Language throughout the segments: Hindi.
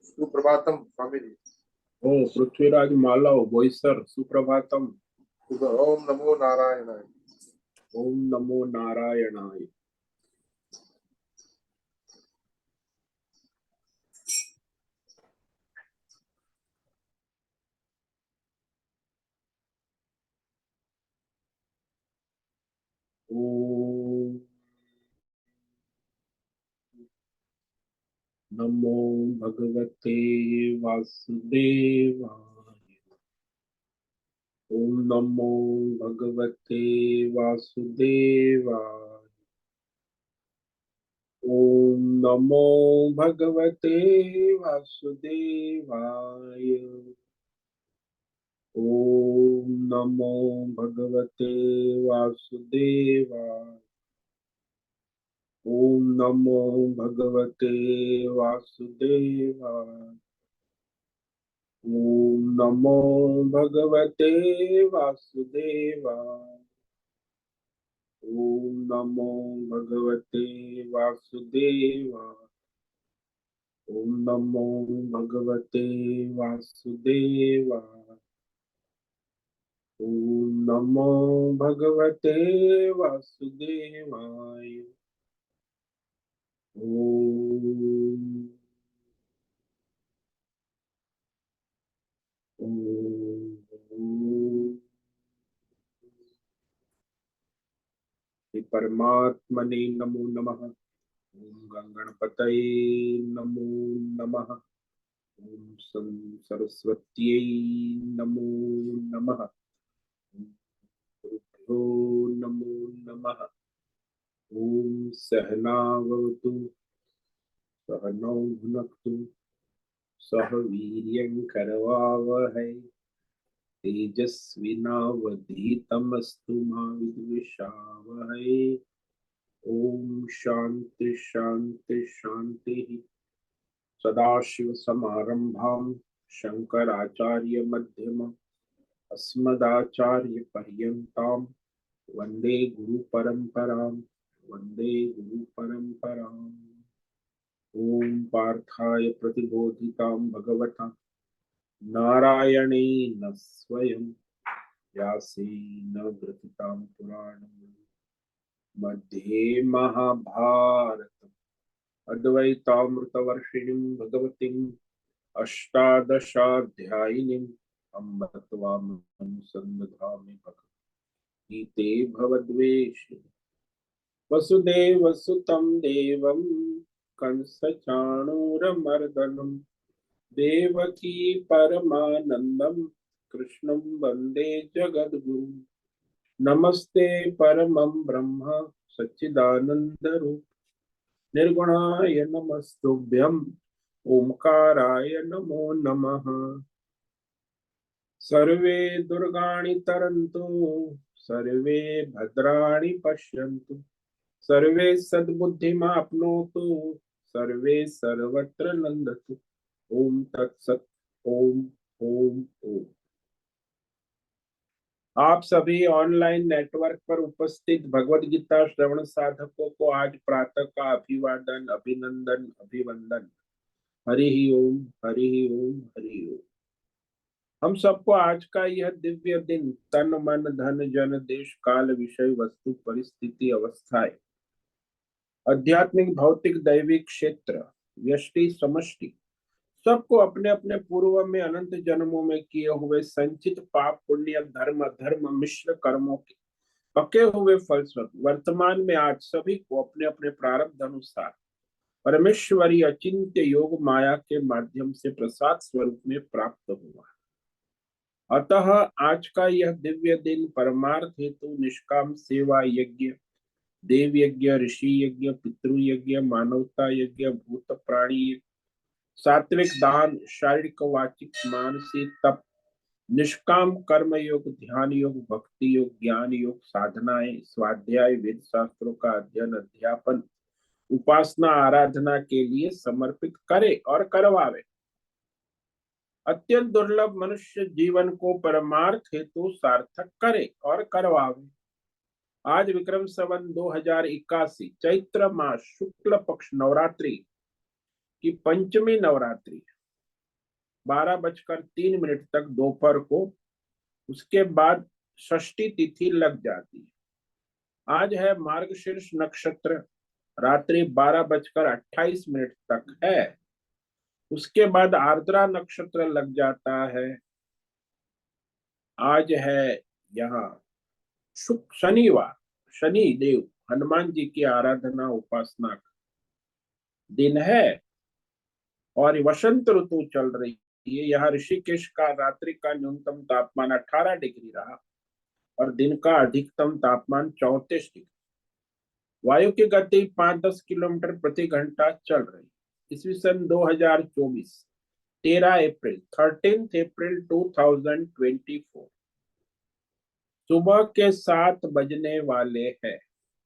सुप्रभातम स्वामी जी। ओम पृथ्वीराज मालव बोईसर सुप्रभातम। ओम नमो नारायणाय। ओम नमो नारायणाय। ओम नमो भगवते वासुदेवाय। ओम नमो भगवते वासुदेवाय। ओम नमो भगवते वासुदेवाय। ओम नमो भगवते वासुदेवाय। ओम नमो भगवते वासुदेवाय। ओम नमो भगवते वासुदेवाय। ओम नमो भगवते वासुदेवाय। ओम नमो भगवते वासुदेवाय। ओम नमो भगवते वासुदेवाय। ओम श्री परमात्मने नमो नमः। ओम गणपतये नमो नमः। ओम सरस्वत्यै नमो नमः। ओम गुरुभ्यो नमो नमः। ओम सहनावतु सहनौ भुनक्तु सह वीर्यं करवावहै तेजस्विनावधीतमस्तु मा विद्विषावहै। ओम शांति शांति शांति। सदाशिव समारंभां शंकराचार्य मध्यमम् अस्मदाचार्य पर्यन्तां वंदे गुरु परंपरां। वंदे गुरु परंपराम्। ओम पार्थाय प्रतिबोधितां भगवता नारायणेन स्वयं व्यासेन ग्रथितां पुराणं मध्ये महाभारतम् अद्वैतामृतवर्षिणीं भगवतीम् अष्टादशाध्यायिनीम् अम्ब त्वामनुसन्दधामि भगवतीते भवद्वेषिणि। वसुदेवसुतं देवं कंसचाणूरमर्दनं देवकी परमानन्दं कृष्णं वन्दे जगद्गुरुम्। नमस्ते परमं ब्रह्म सच्चिदानन्दरूप निर्गुणाय नमस्तुभ्यं ओंकाराय नमो नमः। सर्वे दुर्गाणि तरन्तु सर्वे भद्राणि पश्यन्तु सर्वे सद्बुद्धिमाप्नोतु सर्वे सर्वत्र नन्दतु। ओम तत्सत्। ओम ओम ओम। आप सभी ऑनलाइन नेटवर्क पर उपस्थित भगवद गीता श्रवण साधकों को आज प्रातः का अभिवादन अभिनंदन अभिवंदन। हरि ओम हरि ओम हरि ओम। हम सबको आज का यह दिव्य दिन तन मन धन जन देश काल विषय वस्तु परिस्थिति अवस्थाएं आध्यात्मिक भौतिक दैविक क्षेत्र व्यष्टि समष्टि सबको अपने अपने पूर्व में अनंत जन्मों में किए हुए संचित पाप पुण्य धर्म धर्म मिश्र कर्मों के पके हुए फलस्वरूप वर्तमान में आज सभी को अपने अपने प्रारब्ध अनुसार परमेश्वरी अचिंत्य योग माया के माध्यम से प्रसाद स्वरूप में प्राप्त हुआ। अतः आज का यह दिव्य दिन परमार्थ हेतु निष्काम सेवा यज्ञ देव यज्ञ ऋषि यज्ञ पितृ यज्ञ मानवता यज्ञ भूत प्राणी सात्विक दान शारीरिक वाचिक मानसिक तप निष्काम कर्म योग ध्यान योग भक्ति योग ज्ञान योग साधनाएं स्वाध्याय वेद शास्त्रों का अध्ययन अध्यापन उपासना आराधना के लिए समर्पित करे और करवावे। अत्यंत दुर्लभ मनुष्य जीवन को परमार्थ हेतु सार्थक करे और करवावे। आज विक्रम संवत 2081 चैत्र मास शुक्ल पक्ष नवरात्रि की पंचमी नवरात्रि 12:03 तक दोपहर को, उसके बाद षष्ठी तिथि लग जाती है। आज है मार्गशीर्ष नक्षत्र, रात्रि 12:28 तक है। उसके बाद आर्द्रा नक्षत्र लग जाता है। आज है यहाँ शनिवार, शनि देव हनुमान जी की आराधना उपासना का दिन है और वसंत ऋतु चल रही है। यहाँ ऋषिकेश का रात्रि का न्यूनतम तापमान 18 डिग्री रहा और दिन का अधिकतम तापमान 34 डिग्री। वायु की गति 5-10 किलोमीटर प्रति घंटा चल रही। ईस्वी सन 2024 13 अप्रैल 2024 सुबह के 7 बजने वाले हैं।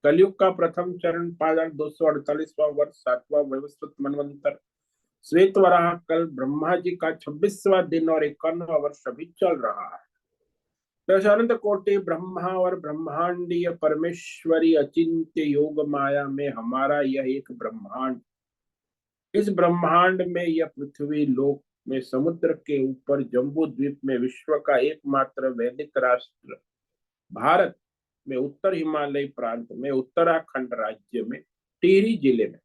कलयुग का प्रथम चरण 5248वां वर्ष 7वां वैवस्वत मनवंतर श्वेत वराह कल ब्रह्मा जी का 26वां दिन और 51वां वर्ष अभी चल रहा है। दशानंद कोटि ब्रह्मा और ब्रह्मांडीय परमेश्वरी अचिंत्य योग माया में हमारा यह एक ब्रह्मांड, इस ब्रह्मांड में यह पृथ्वी लोक में समुद्र के ऊपर जम्बू द्वीप में विश्व का एकमात्र वैदिक राष्ट्र भारत में उत्तर हिमालय प्रांत में उत्तराखंड राज्य में टिहरी जिले में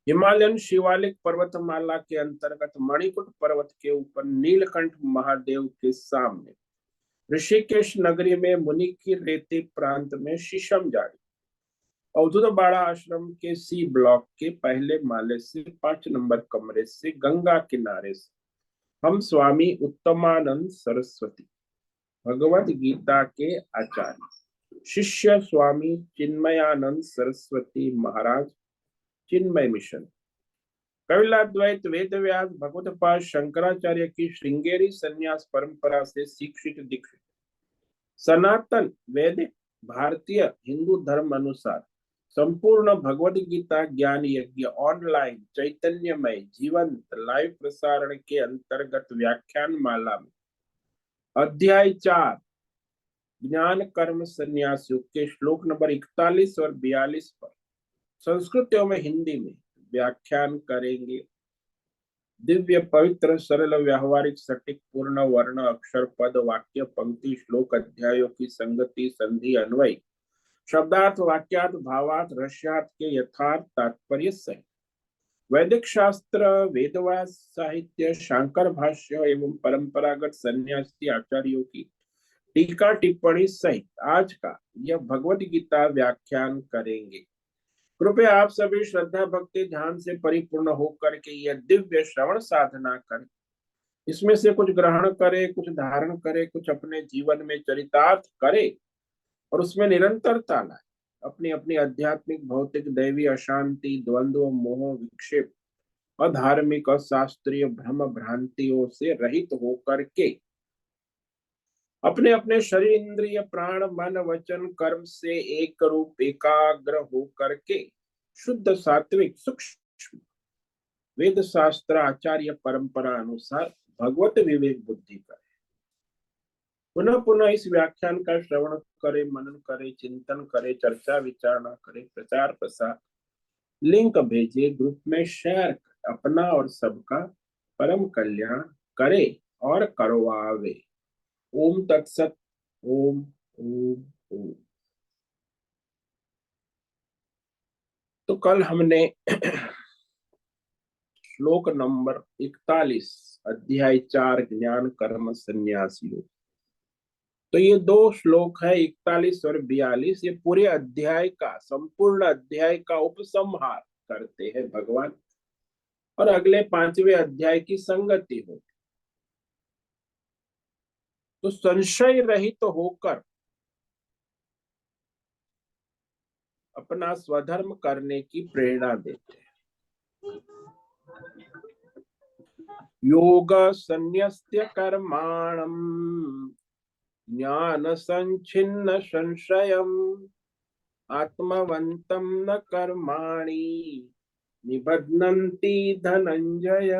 हिमालयन शिवालिक पर्वतमाला के अंतर्गत मणिकुट पर्वत के ऊपर नीलकंठ महादेव के सामने ऋषिकेश नगरी में मुनि की रेती प्रांत में शीशम झाड़ी अवधूत बाड़ा आश्रम के सी ब्लॉक के पहले माले से 5 नंबर कमरे से गंगा किनारे से हम स्वामी उत्तमानंद सरस्वती भगवत गीता के आचार्य शिष्य स्वामी चिन्मयानंद सरस्वती महाराज चिन्मय मिशन कपिलाद्वैत वेद व्यास भगवत पाद शंकराचार्य की श्रृंगेरी संन्यास परंपरा से शिक्षित दीक्षित सनातन वैदिक भारतीय हिंदू धर्म अनुसार संपूर्ण भगवद गीता ज्ञान यज्ञ ऑनलाइन चैतन्यमय जीवंत लाइव प्रसारण के अंतर्गत व्याख्यान माला में अध्याय 4 ज्ञान कर्म संन्यास योग के श्लोक नंबर 41 और 42 पर संस्कृत एवं हिंदी में व्याख्यान करेंगे। दिव्य पवित्र सरल व्यावहारिक सटीक पूर्ण वर्ण अक्षर पद वाक्य पंक्ति श्लोक अध्यायों की संगति संधि अन्वय शब्दार्थ वाक्यार्थ भावार्थ रहस्यार्थ के यथार्थ तात्पर्य सहित वैदिक शास्त्र वेदव्यास साहित्य शांकर भाष्य एवं परंपरागत सन्यासी आचार्यों की टीका टिप्पणी सहित आज का यह भगवद गीता व्याख्यान करेंगे। कृपया आप सभी श्रद्धा भक्ति ध्यान से परिपूर्ण होकर के यह दिव्य श्रवण साधना करें। इसमें से कुछ ग्रहण करे, कुछ धारण करे, कुछ अपने जीवन में चरितार्थ करे और उसमें निरंतरता लाए। अपनी अपनी आध्यात्मिक भौतिक दैवी अशांति द्वंद्व मोह विक्षेप अधार्मिक अशास्त्रीय भ्रम भ्रांतियों से रहित होकर के अपने अपने शरीर इंद्रिय प्राण मन वचन कर्म से एक रूप एकाग्र होकर के शुद्ध सात्विक सूक्ष्म वेद शास्त्र आचार्य परंपरा अनुसार भगवत विवेक बुद्धि करें। पुनः पुनः इस व्याख्यान का श्रवण करे, मनन करे, चिंतन करे, चर्चा विचारणा करे, प्रचार प्रसार लिंक भेजे, ग्रुप में शेयर कर अपना और सबका परम कल्याण करे और करवावे। ओम तत्सत। ओम ओम ओम। तो कल हमने श्लोक नंबर 41 अध्याय 4 ज्ञान कर्म संन्यास योग, तो ये 2 श्लोक है 41 और 42। ये पूरे अध्याय का संपूर्ण अध्याय का उपसंहार करते हैं भगवान और अगले 5वें अध्याय की संगति होती। तो संशय रहित तो होकर अपना स्वधर्म करने की प्रेरणा देते हैं। योग संन्यस्य कर्माणम ज्ञान संचिन्न संशयम आत्मवंतम न कर्माणि निबध्नन्ति धनंजय।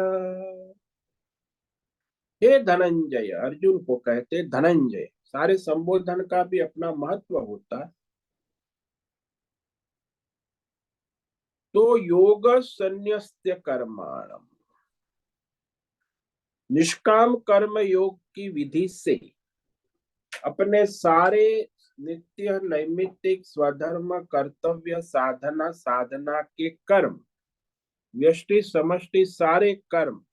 हे धनंजय, अर्जुन को कहते धनंजय, सारे संबोधन का भी अपना महत्व होता है। तो योग संन्यस्य कर्माणम, निष्काम कर्म योग की विधि से अपने सारे नित्य नैमित्तिक स्वधर्म कर्तव्य साधना साधना के कर्म, व्यष्टि समष्टि सारे कर्म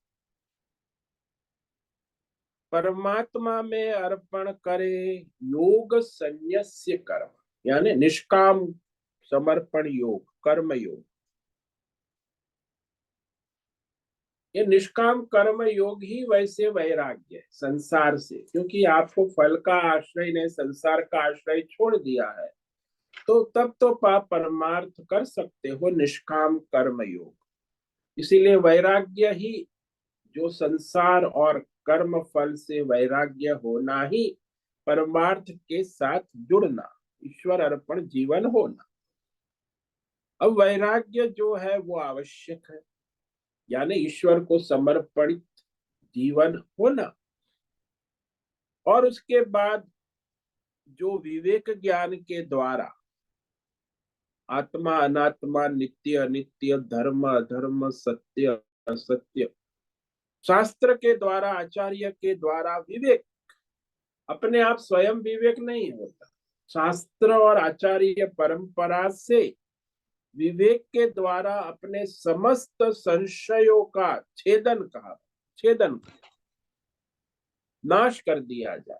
परमात्मा में अर्पण करे। योग संन्यस्य कर्म यानी निष्काम समर्पण योग, कर्म योग। ये निष्काम कर्म योग ही वैसे वैराग्य है संसार से, क्योंकि आपको फल का आश्रय ने संसार का आश्रय छोड़ दिया है, तो तब तो पाप परमार्थ कर सकते हो निष्काम कर्म योग। इसीलिए वैराग्य ही, जो संसार और कर्म फल से वैराग्य होना ही परमार्थ के साथ जुड़ना, ईश्वर अर्पण जीवन होना। अब वैराग्य जो है वो आवश्यक है, यानी ईश्वर को समर्पित जीवन होना। और उसके बाद जो विवेक ज्ञान के द्वारा आत्मा अनात्मा, नित्य अनित्य, धर्म अधर्म, सत्य असत्य, शास्त्र के द्वारा आचार्य के द्वारा विवेक, अपने आप स्वयं विवेक नहीं होता, शास्त्र और आचार्य परंपरा से विवेक के द्वारा अपने समस्त संशयों का छेदन नाश कर दिया जाए।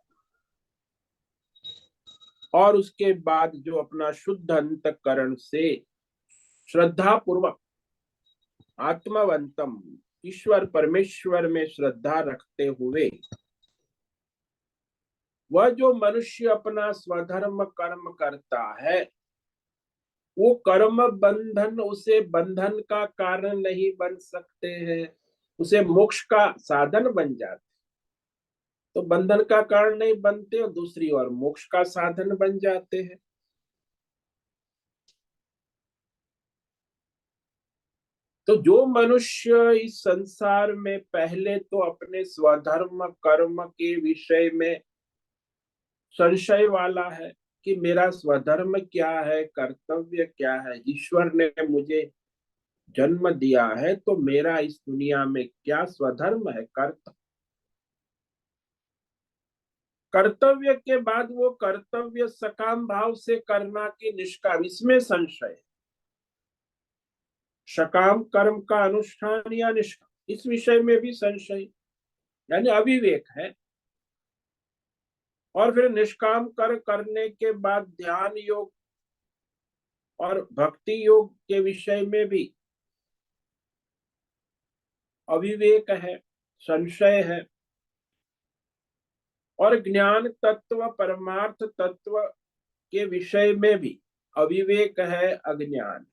और उसके बाद जो अपना शुद्ध अंतःकरण से श्रद्धा पूर्वक आत्मवंतम, ईश्वर परमेश्वर में श्रद्धा रखते हुए वह जो मनुष्य अपना स्वधर्म कर्म करता है, वो कर्म बंधन उसे बंधन का कारण नहीं बन सकते हैं, उसे मोक्ष का साधन बन जाते। तो बंधन का कारण नहीं बनते और दूसरी ओर मोक्ष का साधन बन जाते हैं। तो जो मनुष्य इस संसार में पहले तो अपने स्वधर्म कर्म के विषय में संशय वाला है कि मेरा स्वधर्म क्या है, कर्तव्य क्या है, ईश्वर ने मुझे जन्म दिया है तो मेरा इस दुनिया में क्या स्वधर्म है, कर्तव्य के बाद वो कर्तव्य सकाम भाव से करना कि निष्काम, इसमें संशय। सकाम कर्म का अनुष्ठान या निष्काम, इस विषय में भी संशय, यानी अविवेक है। और फिर निष्काम कर करने के बाद ध्यान योग और भक्ति योग के विषय में भी अविवेक है, संशय है। और ज्ञान तत्व परमार्थ तत्व के विषय में भी अविवेक है, अज्ञान।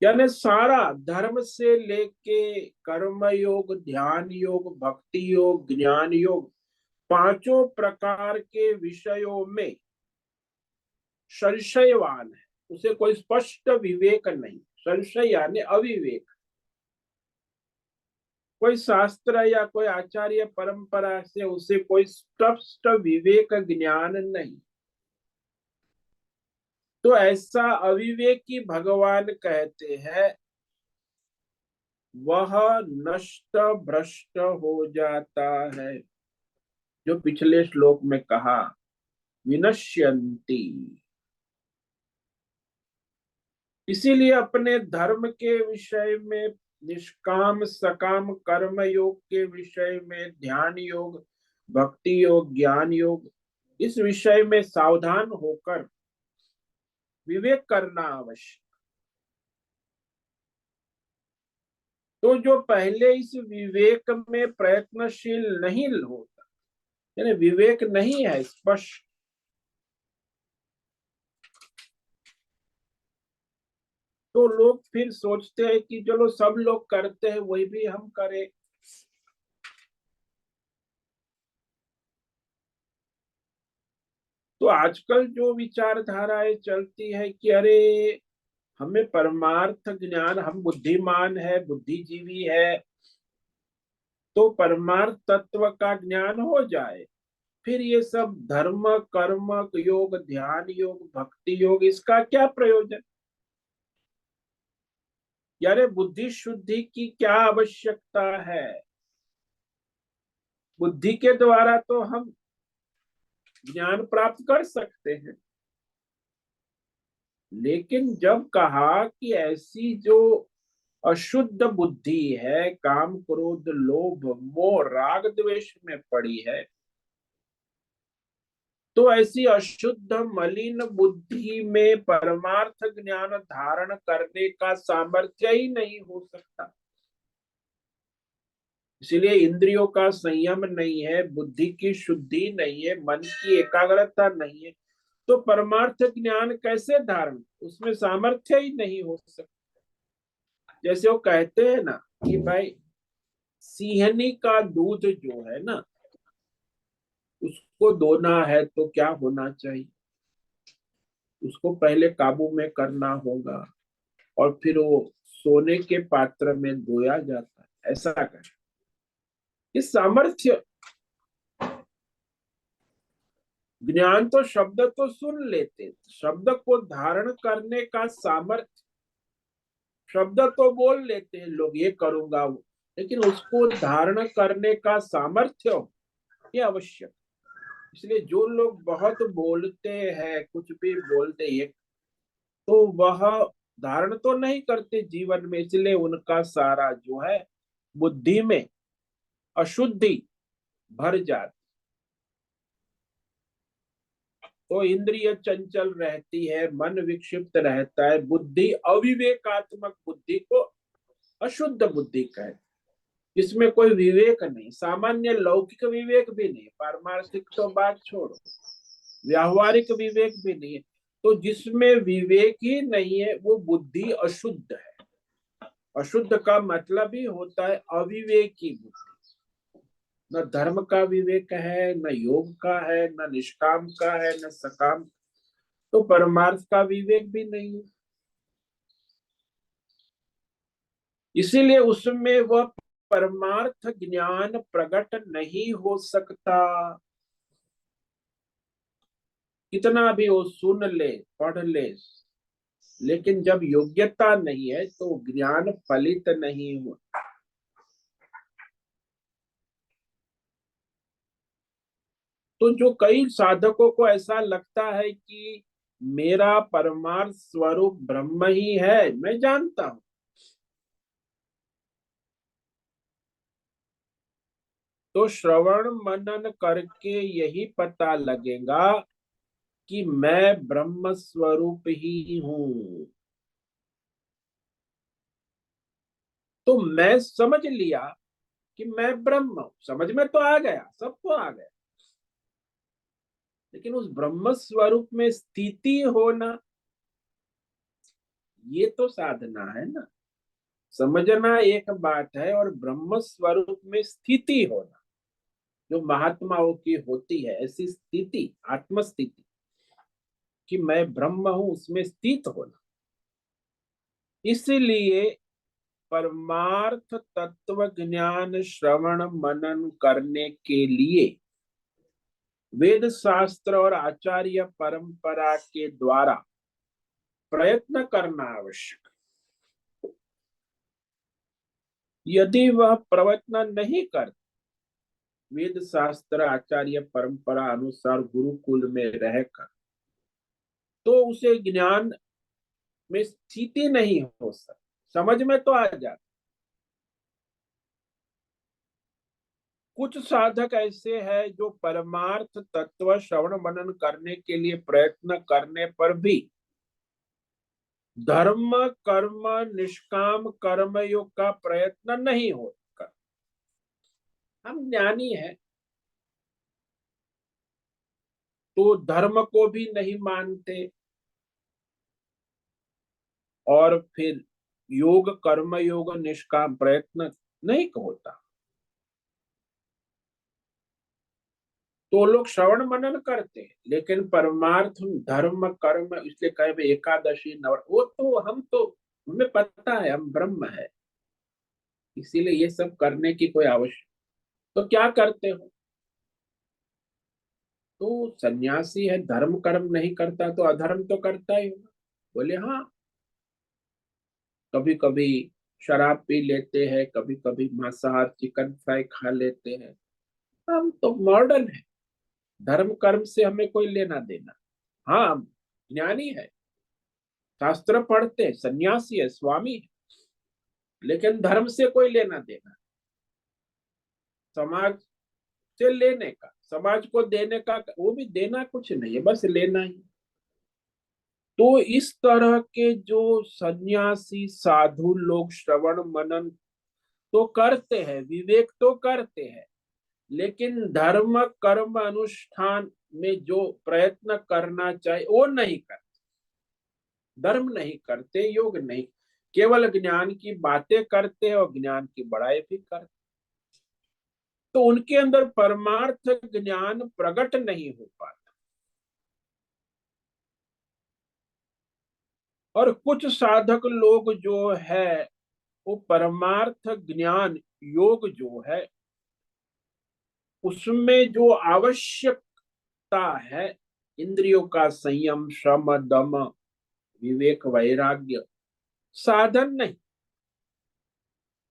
यानी सारा धर्म से लेके कर्म योग, ध्यान योग, भक्ति योग, ज्ञान योग, पांचों प्रकार के विषयों में संशयवान है, उसे कोई स्पष्ट विवेक नहीं। संशय यानी अविवेक, कोई शास्त्र या कोई आचार्य परंपरा से उसे कोई स्पष्ट विवेक ज्ञान नहीं। तो ऐसा अविवेकी भगवान कहते हैं वह नष्ट भ्रष्ट हो जाता है, जो पिछले श्लोक में कहा विनश्यन्ति। इसीलिए अपने धर्म के विषय में, निष्काम सकाम कर्म योग के विषय में, ध्यान योग, भक्ति योग, ज्ञान योग, इस विषय में सावधान होकर विवेक करना आवश्यक। तो जो पहले इस विवेक में प्रयत्नशील नहीं होता, यानी विवेक नहीं है स्पष्ट, तो लोग फिर सोचते हैं कि चलो सब लोग करते हैं वही भी हम करें। तो आजकल जो विचारधाराएं चलती है कि अरे हमें परमार्थ ज्ञान, हम बुद्धिमान है, बुद्धिजीवी है, तो परमार्थ तत्व का ज्ञान हो जाए, फिर ये सब धर्म कर्म योग ध्यान योग भक्ति योग, इसका क्या प्रयोजन? यारे बुद्धि शुद्धि की क्या आवश्यकता है? बुद्धि के द्वारा तो हम ज्ञान प्राप्त कर सकते हैं, लेकिन जब कहा कि ऐसी जो अशुद्ध बुद्धि है, काम क्रोध लोभ मोह राग द्वेष में पड़ी है, तो ऐसी अशुद्ध मलिन बुद्धि में परमार्थ ज्ञान धारण करने का सामर्थ्य ही नहीं हो सकता। इसलिए इंद्रियों का संयम नहीं है, बुद्धि की शुद्धि नहीं है, मन की एकाग्रता नहीं है, तो परमार्थ ज्ञान कैसे धारण? उसमें सामर्थ्य ही नहीं हो सकता। जैसे वो कहते हैं ना कि भाई सिंहनी का दूध जो है ना, उसको दोना है तो क्या होना चाहिए? उसको पहले काबू में करना होगा और फिर वो सोने के पात्र में धोया जाता है, ऐसा कर। इस सामर्थ्य, ज्ञान तो शब्द तो सुन लेते, शब्द को धारण करने का सामर्थ्य, शब्द तो बोल लेते हैं लोग ये करूंगा वो, लेकिन उसको धारण करने का सामर्थ्य ये आवश्यक। इसलिए जो लोग बहुत बोलते हैं, कुछ भी बोलते हैं, तो वह धारण तो नहीं करते जीवन में, इसलिए उनका सारा जो है बुद्धि में अशुद्धि भर जाती, तो इंद्रिय चंचल रहती है, मन विक्षिप्त रहता है, बुद्धि अविवेकात्मक बुद्धि को अशुद्ध बुद्धि कहते, इसमें कोई विवेक नहीं, सामान्य लौकिक विवेक भी नहीं, पारमार्थिक तो बात छोड़ो, व्यावहारिक विवेक भी नहीं है। तो जिसमें विवेक ही नहीं है वो बुद्धि अशुद्ध है। अशुद्ध का मतलब ही होता है अविवेकी बुद्धि। न धर्म का विवेक है, न योग का है, न निष्काम का है, न सकाम, तो परमार्थ का विवेक भी नहीं है। इसीलिए उसमें वह परमार्थ ज्ञान प्रकट नहीं हो सकता। कितना भी वो सुन ले पढ़ ले, लेकिन जब योग्यता नहीं है तो ज्ञान फलित नहीं हो। तो जो कई साधकों को ऐसा लगता है कि मेरा परमार्थ स्वरूप ब्रह्म ही है, मैं जानता हूं, तो श्रवण मनन करके यही पता लगेगा कि मैं ब्रह्म स्वरूप ही हूं। तो मैं समझ लिया कि मैं ब्रह्म हूं, समझ में तो आ गया, सबको आ गया, लेकिन उस ब्रह्म स्वरूप में स्थिति होना, ये तो साधना है ना। समझना एक बात है और ब्रह्म स्वरूप में स्थिति होना जो महात्माओं की होती है, ऐसी स्थिति आत्म स्थिति कि मैं ब्रह्म हूं, उसमें स्थित होना। इसलिए परमार्थ तत्व ज्ञान श्रवण मनन करने के लिए वेद शास्त्र और आचार्य परंपरा के द्वारा प्रयत्न करना आवश्यक। यदि वह प्रयत्न नहीं कर, वेद शास्त्र आचार्य परंपरा अनुसार गुरुकुल में रहकर, तो उसे ज्ञान में स्थिति नहीं हो सकती, समझ में तो आ जाता। कुछ साधक ऐसे हैं जो परमार्थ तत्व श्रवण मनन करने के लिए प्रयत्न करने पर भी धर्म कर्म निष्काम कर्मयोग का प्रयत्न नहीं होता। हम ज्ञानी हैं तो धर्म को भी नहीं मानते और फिर योग कर्म योग निष्काम प्रयत्न नहीं होता, तो लोग श्रवण मनन करते हैं, लेकिन परमार्थ धर्म कर्म, इसलिए कहे भाई एकादशी नवर, वो तो हम तो, हमें पता है हम ब्रह्म है, इसीलिए ये सब करने की कोई आवश्यक। तो क्या करते हो? तो सन्यासी है, धर्म कर्म नहीं करता तो अधर्म तो करता ही होगा। बोले हाँ, कभी कभी शराब पी लेते हैं, कभी कभी मांसाहार चिकन फ्राई खा लेते हैं, हम तो मॉडर्न है, धर्म कर्म से हमें कोई लेना देना। हाँ, ज्ञानी है, शास्त्र पढ़ते, सन्यासी है, स्वामी है, लेकिन धर्म से कोई लेना देना, समाज से लेने का, समाज को देने का, वो भी देना कुछ नहीं है, बस लेना ही। तो इस तरह के जो सन्यासी साधु लोग श्रवण मनन तो करते हैं, विवेक तो करते हैं, लेकिन धर्म कर्म अनुष्ठान में जो प्रयत्न करना चाहिए वो नहीं करते, धर्म नहीं करते, योग नहीं, केवल ज्ञान की बातें करते हैं और ज्ञान की बड़ाई भी करते, तो उनके अंदर परमार्थ ज्ञान प्रकट नहीं हो पाता। और कुछ साधक लोग जो है वो परमार्थ ज्ञान योग जो है उसमें जो आवश्यकता है, इंद्रियों का संयम, श्रम, दम, विवेक, वैराग्य, साधन नहीं,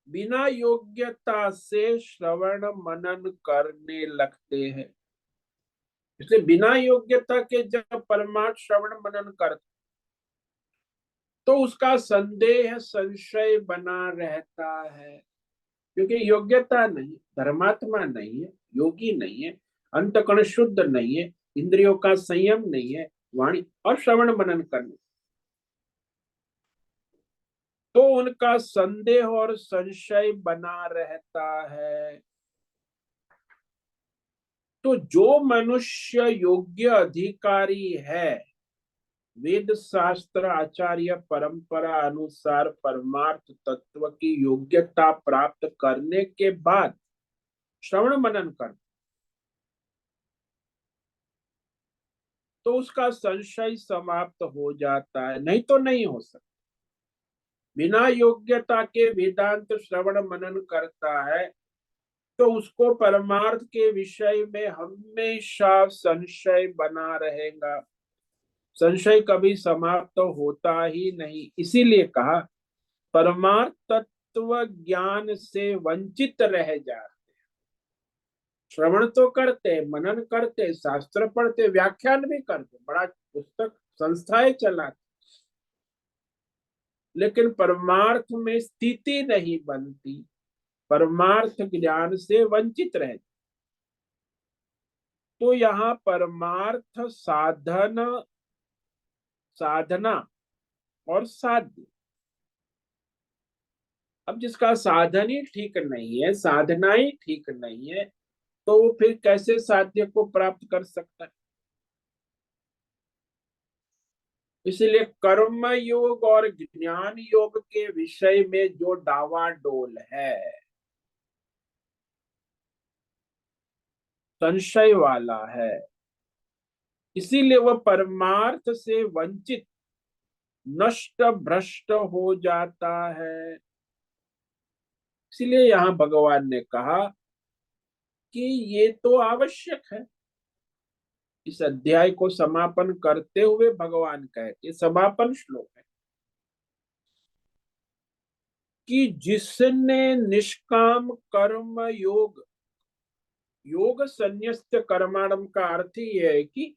बिना योग्यता से श्रवण मनन करने लगते हैं। इसलिए बिना योग्यता के जब परमार्थ श्रवण मनन करते तो उसका संदेह संशय बना रहता है, क्योंकि योग्यता नहीं, धर्मात्मा नहीं है, योगी नहीं है, अंतकरण शुद्ध नहीं है, इंद्रियों का संयम नहीं है, वाणी और श्रवण मनन करने, तो उनका संदेह और संशय बना रहता है। तो जो मनुष्य योग्य अधिकारी है, वेद शास्त्र आचार्य परंपरा अनुसार परमार्थ तत्व की योग्यता प्राप्त करने के बाद श्रवण मनन कर, तो उसका संशय समाप्त हो जाता है, नहीं तो नहीं हो सकता। बिना योग्यता के वेदांत श्रवण मनन करता है तो उसको परमार्थ के विषय में हमेशा संशय बना रहेगा, संशय कभी समाप्त तो होता ही नहीं। इसीलिए कहा परमार्थ तत्व ज्ञान से वंचित रह जाते। श्रवण तो करते, मनन करते, शास्त्र पढ़ते, व्याख्यान भी करते, बड़ा पुस्तक संस्थाएं चलाते, लेकिन परमार्थ में स्थिति नहीं बनती, परमार्थ ज्ञान से वंचित रहते। तो यहाँ परमार्थ साधन, साधना और साध्य, अब जिसका साधन ही ठीक नहीं है, साधना ही ठीक नहीं है, तो वो फिर कैसे साध्य को प्राप्त कर सकता है। इसलिए कर्म योग और ज्ञान योग के विषय में जो डावाडोल है, संशय वाला है, इसीलिए वह परमार्थ से वंचित, नष्ट भ्रष्ट हो जाता है। इसलिए यहां भगवान ने कहा कि ये तो आवश्यक है। इस अध्याय को समापन करते हुए भगवान कहते, समापन श्लोक है कि जिसने निष्काम कर्म योग, योग संन्यस्त कर्माणम का अर्थ ही है कि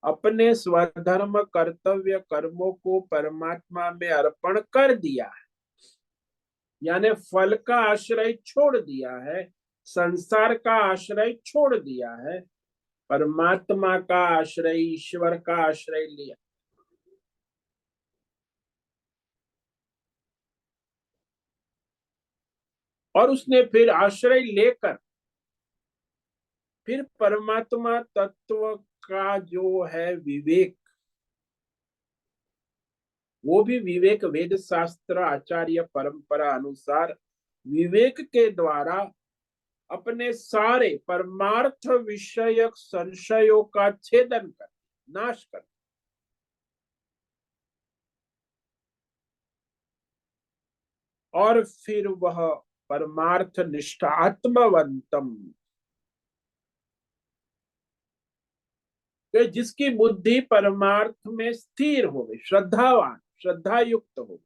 अपने स्वधर्म कर्तव्य कर्मों को परमात्मा में अर्पण कर दिया है, यानी फल का आश्रय छोड़ दिया है, संसार का आश्रय छोड़ दिया है, परमात्मा का आश्रय, ईश्वर का आश्रय लिया। और उसने फिर आश्रय लेकर फिर परमात्मा तत्व का जो है विवेक, वो भी विवेक वेद शास्त्र आचार्य परंपरा अनुसार विवेक के द्वारा अपने सारे परमार्थ विषयक संशयों का छेदन कर, नाश कर, और फिर वह परमार्थ निष्ठ आत्मवंतम, कि जिसकी बुद्धि परमार्थ में स्थिर हो गई, श्रद्धावान, श्रद्धा युक्त हो,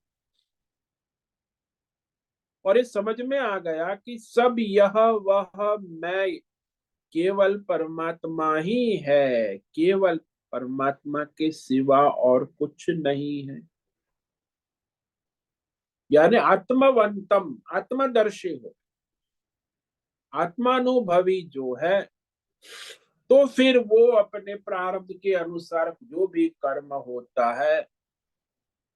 और ये समझ में आ गया कि सब यह वह मैं केवल परमात्मा ही है, केवल परमात्मा के सिवा और कुछ नहीं है, यानी आत्मवंतम, आत्मदर्शी हो, आत्मानुभवी जो है, तो फिर वो अपने प्रारब्ध के अनुसार जो भी कर्म होता है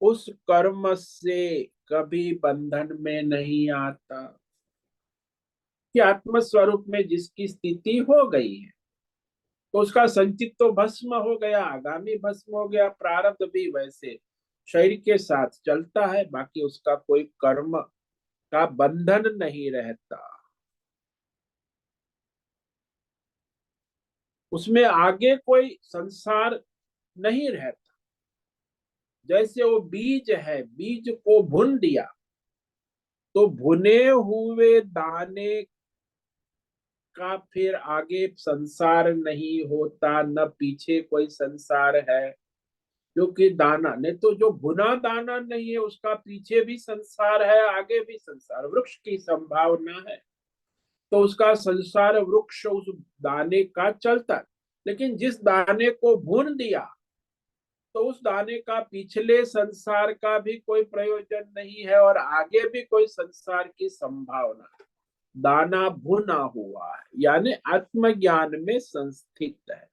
उस कर्म से कभी बंधन में नहीं आता, कि आत्म स्वरूप में जिसकी स्थिति हो गई है तो उसका संचित तो भस्म हो गया, आगामी भस्म हो गया, प्रारब्ध भी वैसे शरीर के साथ चलता है, बाकी उसका कोई कर्म का बंधन नहीं रहता, उसमें आगे कोई संसार नहीं रहता। जैसे वो बीज है, बीज को भून दिया तो भुने हुए दाने का फिर आगे संसार नहीं होता, न पीछे कोई संसार है, क्योंकि दाना नहीं तो जो भुना दाना नहीं है उसका पीछे भी संसार है, आगे भी संसार, वृक्ष की संभावना है, तो उसका संसार वृक्ष उस दाने का चलता। लेकिन जिस दाने को भून दिया तो उस दाने का पिछले संसार का भी कोई प्रयोजन नहीं है और आगे भी कोई संसार की संभावना। दाना भुना हुआ है यानी आत्मज्ञान में संस्थित है,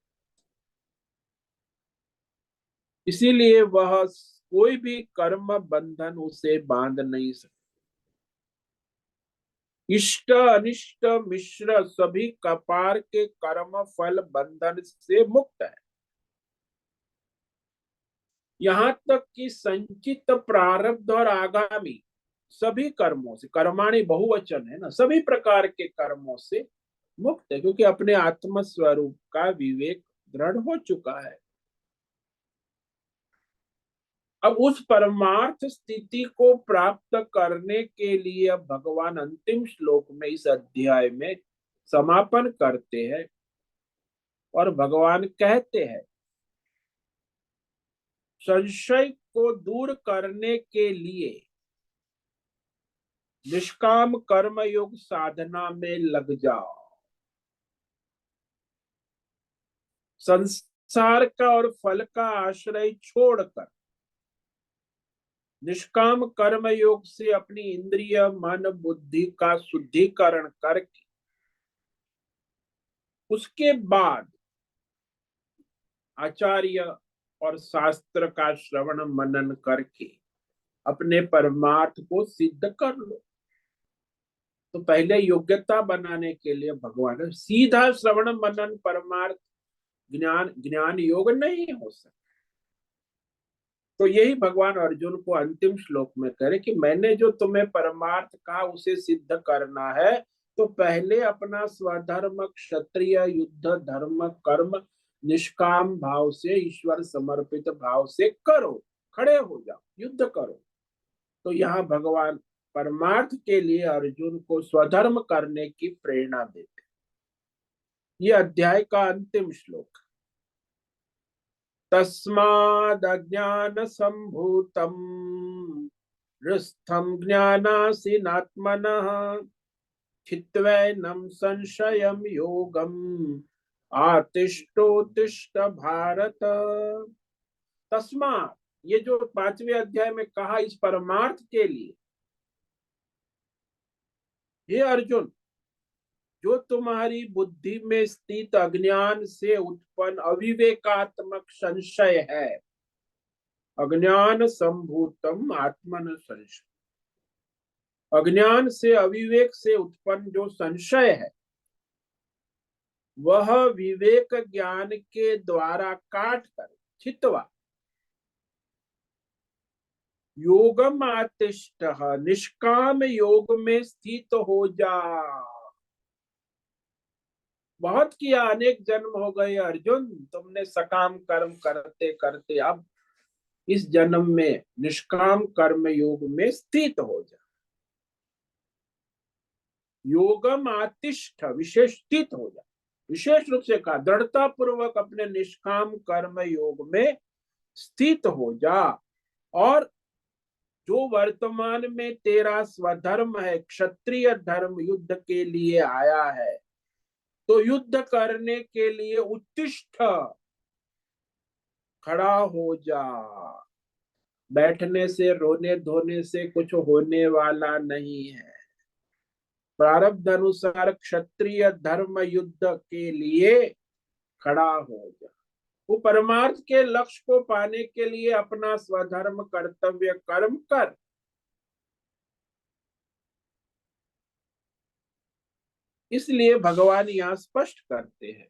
इसीलिए वह कोई भी कर्म बंधन उसे बांध नहीं सकता। इष्ट अनिष्ट मिश्र सभी कपार के कर्म फल बंधन से मुक्त है, यहाँ तक कि संचित प्रारब्ध और आगामी सभी कर्मों से, कर्माणि बहुवचन है ना, सभी प्रकार के कर्मों से मुक्त है, क्योंकि अपने आत्म स्वरूप का विवेक दृढ़ हो चुका है। अब उस परमार्थ स्थिति को प्राप्त करने के लिए अब भगवान अंतिम श्लोक में इस अध्याय में समापन करते हैं और भगवान कहते हैं संशय को दूर करने के लिए निष्काम कर्म योग साधना में लग जाओ, संसार का और फल का आश्रय छोड़कर निष्काम कर्म योग से अपनी इंद्रिय मन बुद्धि का शुद्धिकरण करके उसके बाद आचार्य और शास्त्र का श्रवण मनन करके अपने परमार्थ को सिद्ध कर लो। तो पहले योग्यता बनाने के लिए भगवान सीधा श्रवण मनन परमार्थ ज्ञान ज्ञान योग नहीं हो सकता। तो यही भगवान अर्जुन को अंतिम श्लोक में करे कि मैंने जो तुम्हें परमार्थ कहा उसे सिद्ध करना है, तो पहले अपना स्वधर्म क्षत्रिय युद्ध धर्म कर्म निष्काम भाव से ईश्वर समर्पित भाव से करो, खड़े हो जाओ, युद्ध करो। तो यहाँ भगवान परमार्थ के लिए अर्जुन को स्वधर्म करने की प्रेरणा देते। ये अध्याय का अंतिम श्लोक। तस्मादज्ञान संभूतम हृस्थम ज्ञानासीनात्मनः चित्वैनं संशयं योगम आतिष्ठोतिष्ठ भारत। तस्मात्, ये जो 5वें अध्याय में कहा इस परमार्थ के लिए, हे अर्जुन, जो तुम्हारी बुद्धि में स्थित अज्ञान से उत्पन्न अविवेकात्मक संशय है, अज्ञान संभूतम आत्मन संशय, अज्ञान से अविवेक से उत्पन्न जो संशय है वह विवेक ज्ञान के द्वारा काट कर छित्वा योगम आतिष्ठ, निष्काम योग में स्थित हो जा। बहुत किया, अनेक जन्म हो गए अर्जुन, तुमने सकाम कर्म करते करते अब इस जन्म में निष्काम कर्म योग में स्थित हो जा। योगम आतिष्ठ, विशेष स्थित हो जा, विशेष रूप से कहा, दृढ़ता पूर्वक अपने निष्काम कर्म योग में स्थित हो जा। और जो वर्तमान में तेरा स्वधर्म है, क्षत्रिय धर्म, युद्ध के लिए आया है, तो युद्ध करने के लिए उत्तिष्ठ, खड़ा हो जा। बैठने से, रोने धोने से कुछ होने वाला नहीं है। प्रारब्ध अनुसार क्षत्रिय धर्म युद्ध के लिए खड़ा हो जा। वो परमार्थ के लक्ष्य को पाने के लिए अपना स्वधर्म कर्तव्य कर्म कर। इसलिए भगवान यहां स्पष्ट करते हैं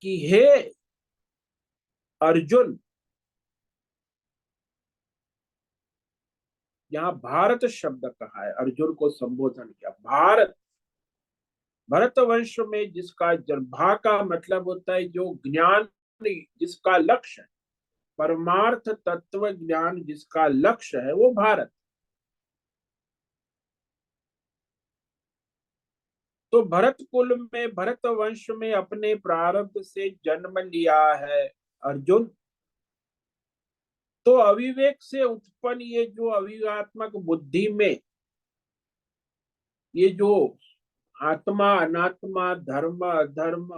कि हे अर्जुन, यहाँ भारत शब्द कहा है, अर्जुन को संबोधन किया भारत। भरत वंश में जिसका जन्म, भा का मतलब होता है जो ज्ञान, जिसका लक्ष्य है, परमार्थ तत्व ज्ञान जिसका लक्ष्य है, वो भारत। तो भरत कुल में, भरत वंश में अपने प्रारब्ध से जन्म लिया है अर्जुन। तो अविवेक से उत्पन्न ये जो अविवेकात्मक बुद्धि में ये जो आत्मा अनात्मा, धर्म अधर्म,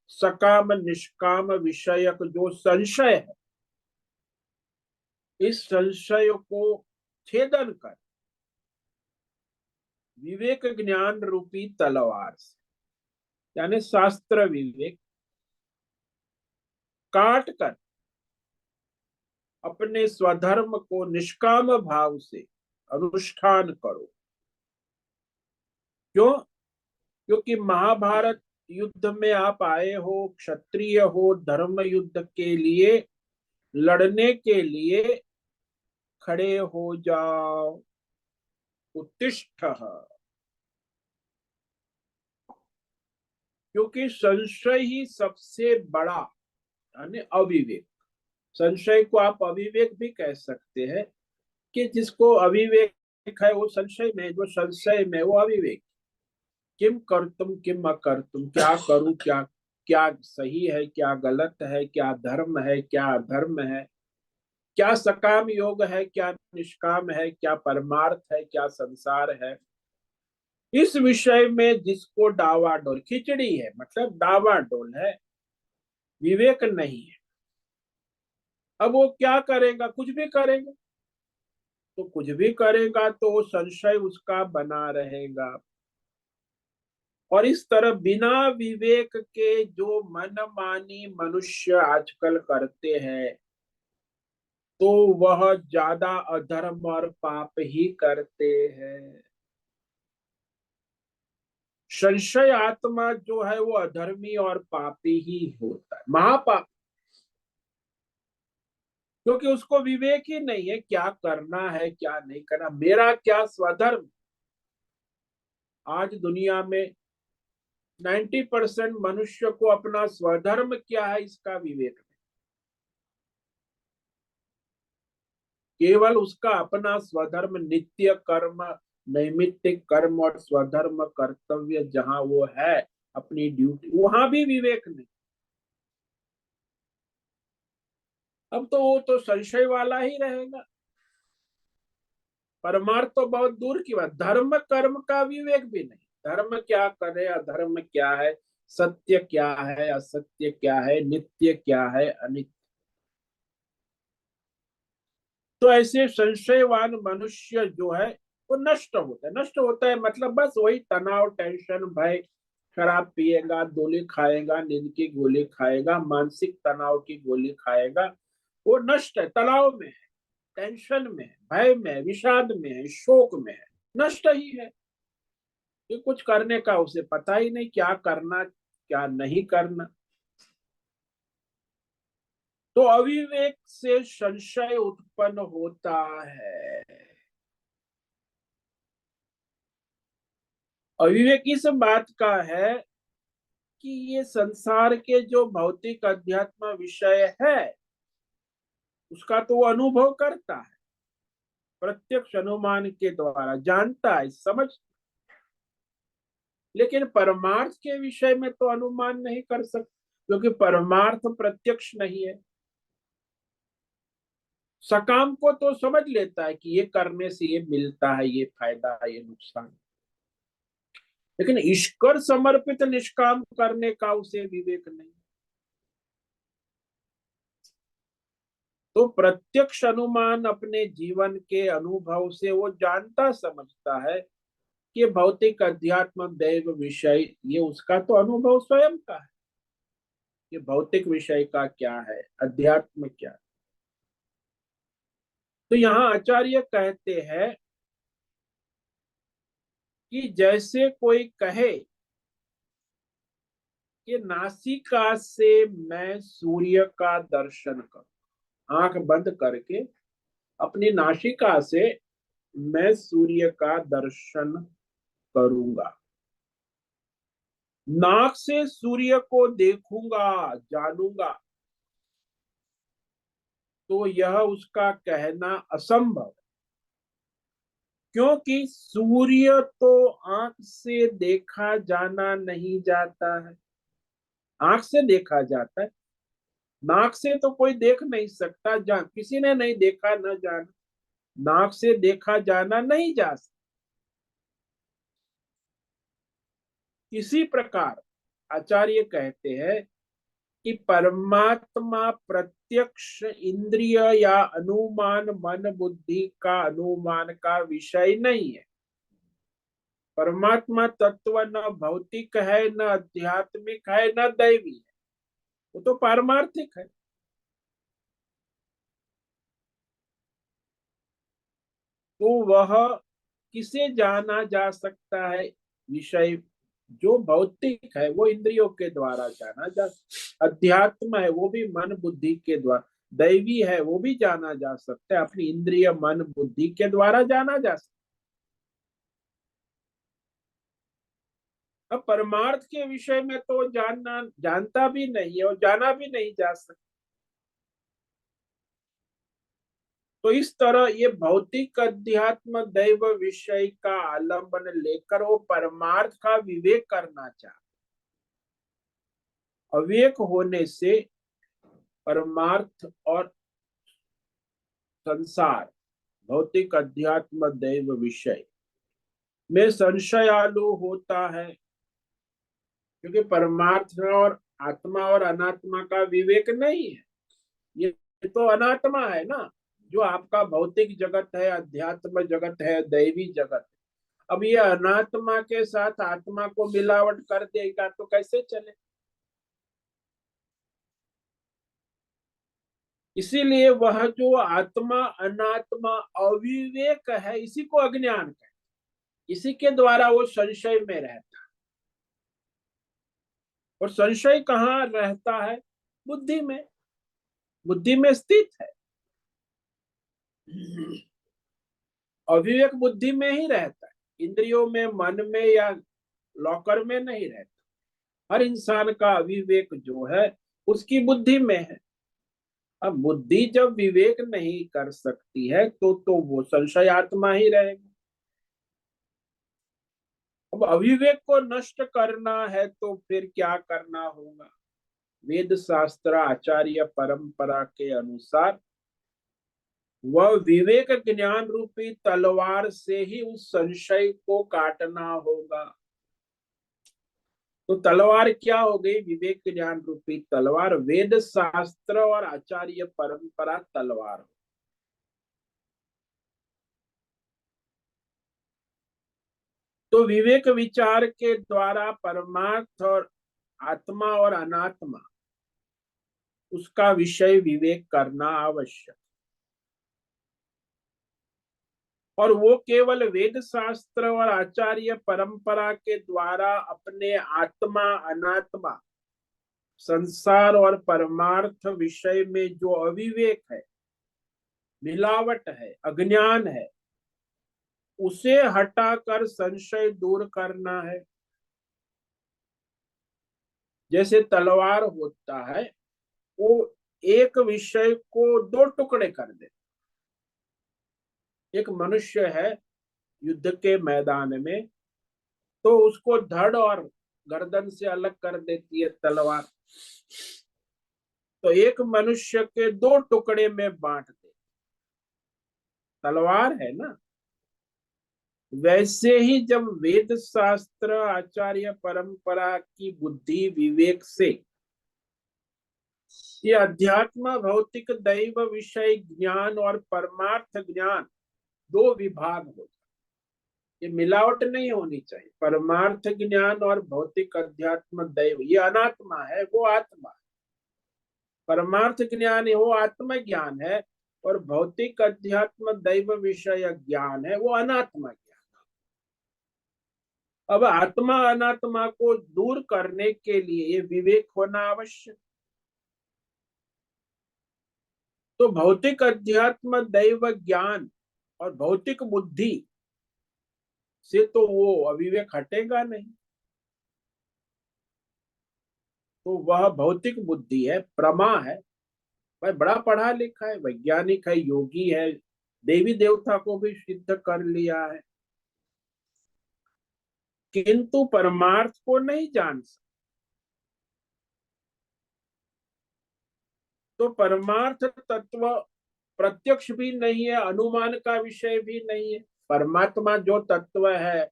सकाम निष्काम विषयक जो संशय है, इस संशय को छेदन कर विवेक ज्ञान रूपी तलवार से, यानी शास्त्र विवेक, काट कर अपने स्वधर्म को निष्काम भाव से अनुष्ठान करो। क्यों? क्योंकि महाभारत युद्ध में आप आए हो, क्षत्रिय हो, धर्म युद्ध के लिए, लड़ने के लिए खड़े हो जाओ। उत्तिष्ठ, क्योंकि संशय ही सबसे बड़ा, यानी अविवेक। संशय को आप अविवेक भी कह सकते हैं कि जिसको अविवेक है वो संशय में, जो संशय में वो अविवेक। किम कर्तुम किम अकर्तुम, क्या करूं, क्या क्या सही है, क्या गलत है, क्या धर्म है, क्या अधर्म है, क्या सकाम योग है, क्या निष्काम है, क्या परमार्थ है, क्या संसार है, इस विषय में जिसको डावाडोल, खिचड़ी है मतलब डावाडोल है, विवेक नहीं है, अब वो क्या करेगा? कुछ भी करेगा। तो कुछ भी करेगा तो वो संशय उसका बना रहेगा। और इस तरह बिना विवेक के जो मनमानी मनुष्य आजकल करते हैं, तो वह ज्यादा अधर्म और पाप ही करते हैं। संशय आत्मा जो है वो अधर्मी और पापी ही होता है, महापाप। क्योंकि उसको विवेक ही नहीं है क्या करना है क्या नहीं करना, मेरा क्या स्वधर्म। आज दुनिया में 90% मनुष्य को अपना स्वधर्म क्या है इसका विवेक नहीं। केवल उसका अपना स्वधर्म, नित्य कर्म, नैमित्तिक कर्म और स्वधर्म कर्तव्य जहां वो है, अपनी ड्यूटी, वहां भी विवेक नहीं। अब तो वो तो संशय वाला ही रहेगा। परमार्थ तो बहुत दूर की बात, धर्म कर्म का विवेक भी नहीं। धर्म क्या करे, अधर्म क्या है, सत्य क्या है, असत्य क्या है, नित्य क्या है, अनित्य। तो ऐसे संशयवान मनुष्य जो है वो नष्ट होता है। नष्ट होता है मतलब बस वही तनाव, टेंशन, भय, शराब पिएगा, गोली खाएगा, नींद की गोली खाएगा, मानसिक तनाव की गोली खाएगा, वो नष्ट है, तनाव में है, टेंशन में है, भय में है, विषाद में है, शोक में है, नष्ट ही है। ये कुछ करने का उसे पता ही नहीं, क्या करना क्या नहीं करना। तो अविवेक से संशय उत्पन्न होता है। अविवेक इस बात का है कि ये संसार के जो भौतिक अध्यात्म विषय है उसका तो वो अनुभव करता है, प्रत्यक्ष अनुमान के द्वारा जानता है, समझ। लेकिन परमार्थ के विषय में तो अनुमान नहीं कर सकते, क्योंकि परमार्थ प्रत्यक्ष नहीं है। सकाम को तो समझ लेता है कि ये करने से ये मिलता है, ये फायदा है, ये नुकसान, लेकिन ईश्वर समर्पित निष्काम करने का उसे विवेक नहीं। तो प्रत्यक्ष अनुमान अपने जीवन के अनुभव से वो जानता समझता है कि भौतिक अध्यात्म दैव विषय ये उसका तो अनुभव स्वयं का है कि भौतिक विषय का क्या है, अध्यात्म क्या है। तो यहाँ आचार्य कहते हैं कि जैसे कोई कहे कि नासिका से मैं सूर्य का दर्शन करूं, आंख बंद करके अपनी नासिका से मैं सूर्य का दर्शन करूंगा, नाक से सूर्य को देखूंगा, जानूंगा, तो यह उसका कहना असंभव, क्योंकि सूर्य तो आंख से देखा जाना नहीं जाता है। आंख से देखा जाता है, नाक से तो कोई देख नहीं सकता, जान किसी ने नहीं देखा न जाना, नाक से देखा जाना नहीं जा सकता। इसी प्रकार आचार्य कहते हैं कि परमात्मा प्रत्यक्ष इंद्रिय या अनुमान मन बुद्धि का अनुमान का विषय नहीं है। परमात्मा तत्व न भौतिक है, न आध्यात्मिक है, न दैवी है, वो तो पारमार्थिक है। तो वह किसे जाना जा सकता है विषय? जो भौतिक है वो इंद्रियों के द्वारा जाना जा, अध्यात्म है वो भी मन बुद्धि के द्वारा, दैवी है वो भी जाना जा सकता है, अपनी इंद्रिय मन बुद्धि के द्वारा जाना जा सकता है। अब परमार्थ के विषय में तो जानता भी नहीं है और जाना भी नहीं जा सकता। तो इस तरह ये भौतिक अध्यात्म दैव विषय का आलंबन लेकर वो परमार्थ का विवेक करना चाहते। अविवेक होने से परमार्थ और संसार, भौतिक अध्यात्म दैव विषय में संशयालु होता है, क्योंकि परमार्थ और आत्मा और अनात्मा का विवेक नहीं है। ये तो अनात्मा है ना, जो आपका भौतिक जगत है, अध्यात्म जगत है, दैवी जगत है। अब ये अनात्मा के साथ आत्मा को मिलावट कर देगा तो कैसे चले? इसीलिए वह जो आत्मा अनात्मा अविवेक है, इसी को अज्ञान कहते, इसी के द्वारा वो संशय में रहता है। और संशय कहाँ रहता है? बुद्धि में, बुद्धि में स्थित है। अविवेक बुद्धि में ही रहता है, इंद्रियों में, मन में या लॉकर में नहीं रहता। हर इंसान का अविवेक जो है उसकी बुद्धि में है। अब बुद्धि जब विवेक नहीं कर सकती है तो वो संशयात्मा ही रहेगा। अब अविवेक को नष्ट करना है तो फिर क्या करना होगा? वेद शास्त्र आचार्य परंपरा के अनुसार वह विवेक ज्ञान रूपी तलवार से ही उस संशय को काटना होगा। तो तलवार क्या हो गई? विवेक ज्ञान रूपी तलवार, वेद शास्त्र और आचार्य परंपरा तलवार। तो विवेक विचार के द्वारा परमार्थ और आत्मा और अनात्मा उसका विषय विवेक करना आवश्यक, और वो केवल वेद शास्त्र और आचार्य परंपरा के द्वारा अपने आत्मा अनात्मा संसार और परमार्थ विषय में जो अविवेक है, मिलावट है, अज्ञान है, उसे हटाकर संशय दूर करना है। जैसे तलवार होता है, वो एक विषय को दो टुकड़े कर दे। एक मनुष्य है युद्ध के मैदान में, तो उसको धड़ और गर्दन से अलग कर देती है तलवार। तो एक मनुष्य के दो टुकड़े में बांट दे, तलवार है ना। वैसे ही जब वेद शास्त्र आचार्य परंपरा की बुद्धि विवेक से ये अध्यात्म भौतिक दैव विषय ज्ञान और परमार्थ ज्ञान दो विभाग हो, ये मिलावट नहीं होनी चाहिए। परमार्थ ज्ञान और भौतिक अध्यात्म दैव, ये अनात्मा है, वो आत्मा है। परमार्थ ज्ञान है वो आत्म ज्ञान है, और भौतिक अध्यात्म दैव विषय ज्ञान है वो अनात्मा ज्ञान। अब आत्मा अनात्मा को दूर करने के लिए ये विवेक होना आवश्यक। तो भौतिक अध्यात्म दैव ज्ञान और भौतिक बुद्धि से तो वो अविवेक हटेगा नहीं। तो वह भौतिक बुद्धि है, प्रमा है, भाई बड़ा पढ़ा लिखा है, वैज्ञानिक है, योगी है, देवी देवता को भी सिद्ध कर लिया है, किंतु परमार्थ को नहीं जान सकता। तो परमार्थ तत्व प्रत्यक्ष भी नहीं है, अनुमान का विषय भी नहीं है। परमात्मा जो तत्व है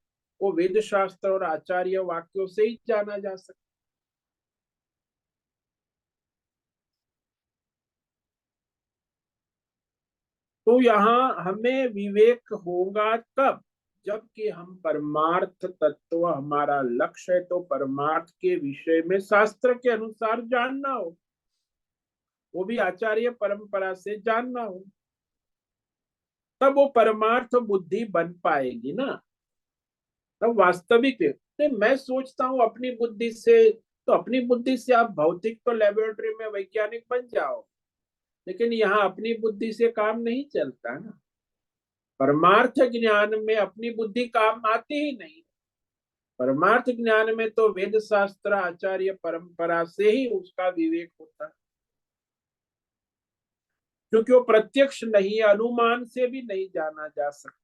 वो वेद शास्त्र और आचार्य वाक्यों से ही जाना जा सकता। तो यहाँ हमें विवेक होगा कब, जबकि हम परमार्थ तत्व हमारा लक्ष्य है, तो परमार्थ के विषय में शास्त्र के अनुसार जानना हो, वो भी आचार्य परंपरा से जानना हो, तब वो परमार्थ बुद्धि बन पाएगी ना। तब वास्तविक मैं सोचता हूँ अपनी बुद्धि से, तो अपनी बुद्धि से आप भौतिक तो लेबोरेटरी में वैज्ञानिक बन जाओ, लेकिन यहाँ अपनी बुद्धि से काम नहीं चलता ना। परमार्थ ज्ञान में अपनी बुद्धि काम आती ही नहीं। परमार्थ ज्ञान में तो वेद शास्त्र आचार्य परंपरा से ही उसका विवेक होता है, क्योंकि वो प्रत्यक्ष नहीं है, अनुमान से भी नहीं जाना जा सकता।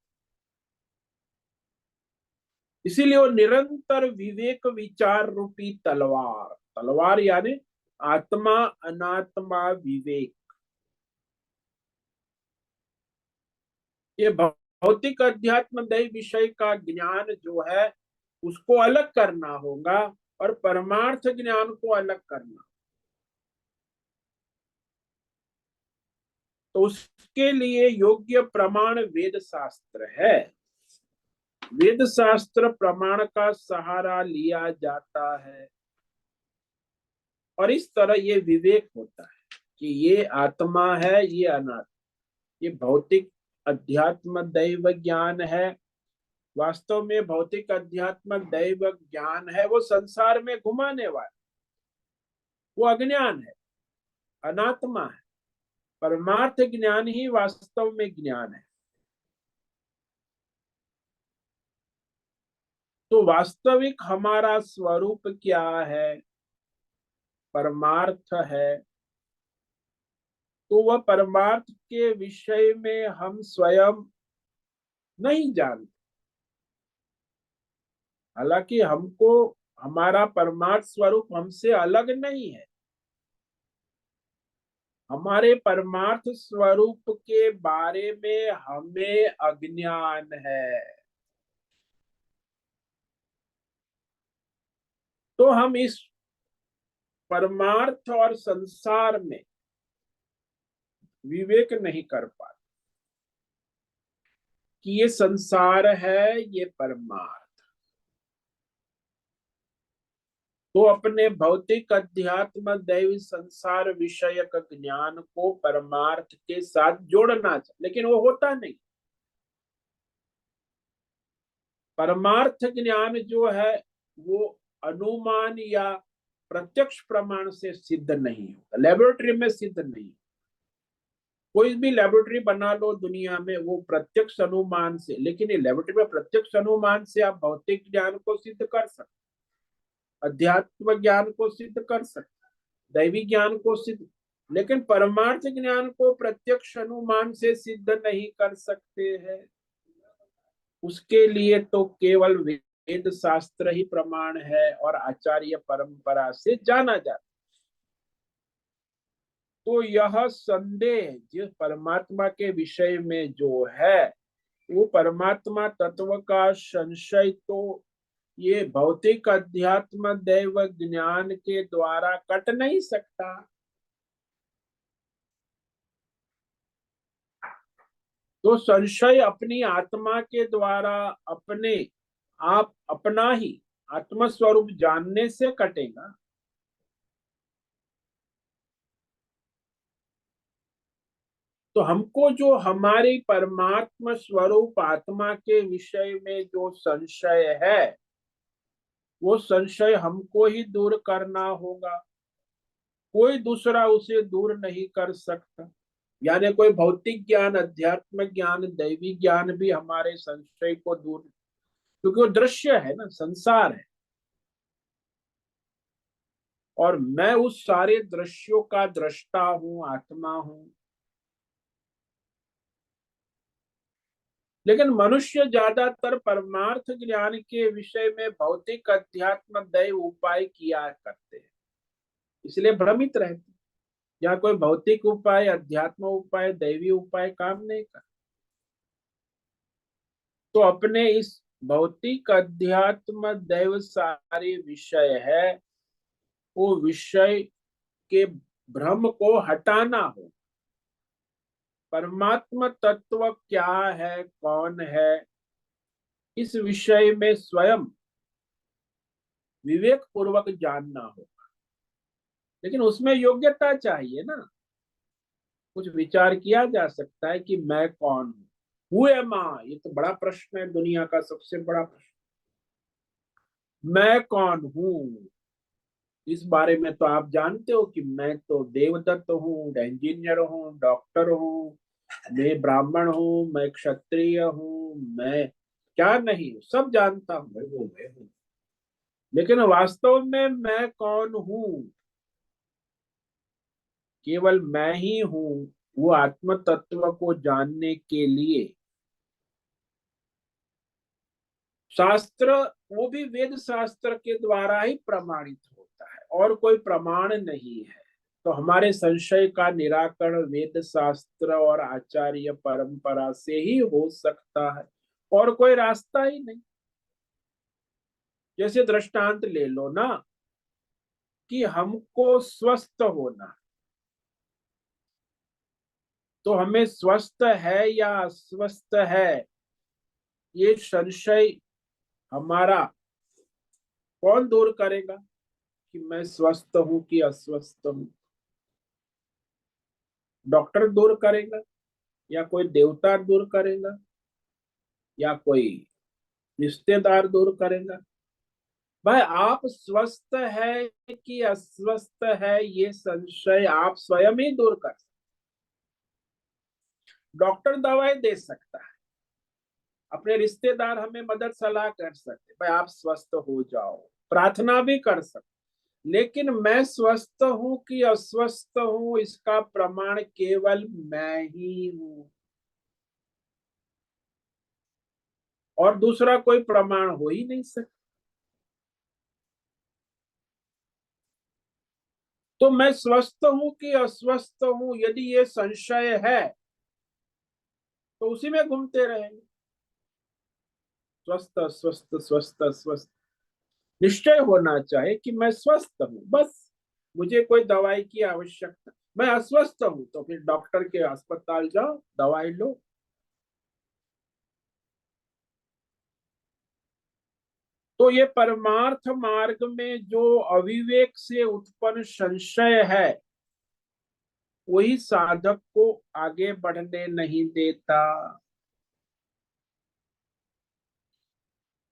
इसीलिए वो निरंतर विवेक विचार रूपी तलवार, तलवार यानी आत्मा अनात्मा विवेक, ये भौतिक अध्यात्म दैव विषय का ज्ञान जो है उसको अलग करना होगा, और परमार्थ ज्ञान को अलग करना। तो उसके लिए योग्य प्रमाण वेद शास्त्र है। वेद शास्त्र प्रमाण का सहारा लिया जाता है, और इस तरह ये विवेक होता है कि ये आत्मा है, ये अनात्मा, ये भौतिक अध्यात्म दैव ज्ञान है। वास्तव में भौतिक अध्यात्म दैव ज्ञान है वो संसार में घुमाने वाला, वो अज्ञान है, अनात्मा है। परमार्थ ज्ञान ही वास्तव में ज्ञान है। तो वास्तविक हमारा स्वरूप क्या है, परमार्थ है। तो वह परमार्थ के विषय में हम स्वयं नहीं जानते। हालांकि हमको हमारा परमार्थ स्वरूप हमसे अलग नहीं है, हमारे परमार्थ स्वरूप के बारे में हमें अज्ञान है। तो हम इस परमार्थ और संसार में विवेक नहीं कर पाते कि ये संसार है, ये परमार्थ। तो अपने भौतिक अध्यात्म दैव संसार विषयक ज्ञान को परमार्थ के साथ जोड़ना चाहिए, लेकिन वो होता नहीं। परमार्थ ज्ञान जो है वो अनुमान या प्रत्यक्ष प्रमाण से सिद्ध नहीं होता, लेबोरेटरी में सिद्ध नहीं। कोई भी लेबोरेटरी बना लो दुनिया में, वो प्रत्यक्ष अनुमान से, लेकिन ये लेबोरेटरी में प्रत्यक्ष अनुमान से आप भौतिक ज्ञान को सिद्ध कर सकते, अध्यात्म ज्ञान को सिद्ध कर सकते, दैवी ज्ञान को सिद्ध, लेकिन परमार्थ ज्ञान को प्रत्यक्ष अनुमान से सिद्ध नहीं कर सकते हैं। उसके लिए तो केवल वेद वेद शास्त्र ही प्रमाण है और आचार्य परंपरा से जाना जाता। तो यह संदेह जो परमात्मा के विषय में जो है, वो परमात्मा तत्व का संशय तो ये भौतिक अध्यात्म दैव ज्ञान के द्वारा कट नहीं सकता। तो संशय अपनी आत्मा के द्वारा अपने आप अपना ही आत्म स्वरूप जानने से कटेगा। तो हमको जो हमारी परमात्मा स्वरूप आत्मा के विषय में जो संशय है, वो संशय हमको ही दूर करना होगा। कोई दूसरा उसे दूर नहीं कर सकता। यानी कोई भौतिक ज्ञान, अध्यात्म ज्ञान, दैवी ज्ञान भी हमारे संशय को दूर, क्योंकि वो दृश्य है ना, संसार है, और मैं उस सारे दृश्यों का दृष्टा हूं, आत्मा हूं। लेकिन मनुष्य ज्यादातर परमार्थ ज्ञान के विषय में भौतिक अध्यात्म दैव उपाय किया करते हैं, इसलिए भ्रमित रहते। या कोई भौतिक उपाय, अध्यात्म उपाय, दैवी उपाय काम नहीं कर। तो अपने इस भौतिक अध्यात्म दैव सारे विषय है, वो विषय के भ्रम को हटाना हो। परमात्मा तत्व क्या है, कौन है, इस विषय में स्वयं विवेक पूर्वक जानना होगा। लेकिन उसमें योग्यता चाहिए ना। कुछ विचार किया जा सकता है कि मैं कौन हूं, हु एम आई। ये तो बड़ा प्रश्न है, दुनिया का सबसे बड़ा प्रश्न। मैं कौन हूं, इस बारे में तो आप जानते हो कि मैं तो देवदत्त हूँ, इंजीनियर हूँ, डॉक्टर हूँ, मैं ब्राह्मण हूँ, मैं क्षत्रिय हूँ, मैं क्या नहीं सब जानता हूँ, मैं हूँ। लेकिन वास्तव में मैं कौन हूँ, केवल मैं ही हूँ, वो आत्म तत्व को जानने के लिए शास्त्र, वो भी वेद शास्त्र के द्वारा ही प्रमाणित होता है, और कोई प्रमाण नहीं है। तो हमारे संशय का निराकरण वेद शास्त्र और आचार्य परंपरा से ही हो सकता है, और कोई रास्ता ही नहीं। जैसे दृष्टांत ले लो ना, कि हमको स्वस्थ होना, तो हमें स्वस्थ है या अस्वस्थ है, ये संशय हमारा कौन दूर करेगा कि मैं स्वस्थ हूं कि अस्वस्थ हूं? डॉक्टर दूर करेगा, या कोई देवता दूर करेगा, या कोई रिश्तेदार दूर करेगा? भाई, आप स्वस्थ है कि अस्वस्थ है, ये संशय आप स्वयं ही दूर कर सकते। डॉक्टर दवाई दे सकता है, अपने रिश्तेदार हमें मदद सलाह कर सकते, भाई आप स्वस्थ हो जाओ, प्रार्थना भी कर सकते। लेकिन मैं स्वस्थ हूं कि अस्वस्थ हूं, इसका प्रमाण केवल मैं ही हूं, और दूसरा कोई प्रमाण हो ही नहीं सकता। तो मैं स्वस्थ हूं कि अस्वस्थ हूं, यदि ये संशय है, तो उसी में घूमते रहेंगे, स्वस्थ स्वस्थ स्वस्थ स्वस्थ। निश्चय होना चाहिए कि मैं स्वस्थ हूं, बस मुझे कोई दवाई की आवश्यकता। मैं अस्वस्थ हूं तो फिर डॉक्टर के अस्पताल जाओ, दवाई लो। तो ये परमार्थ मार्ग में जो अविवेक से उत्पन्न संशय है, वही साधक को आगे बढ़ने नहीं देता।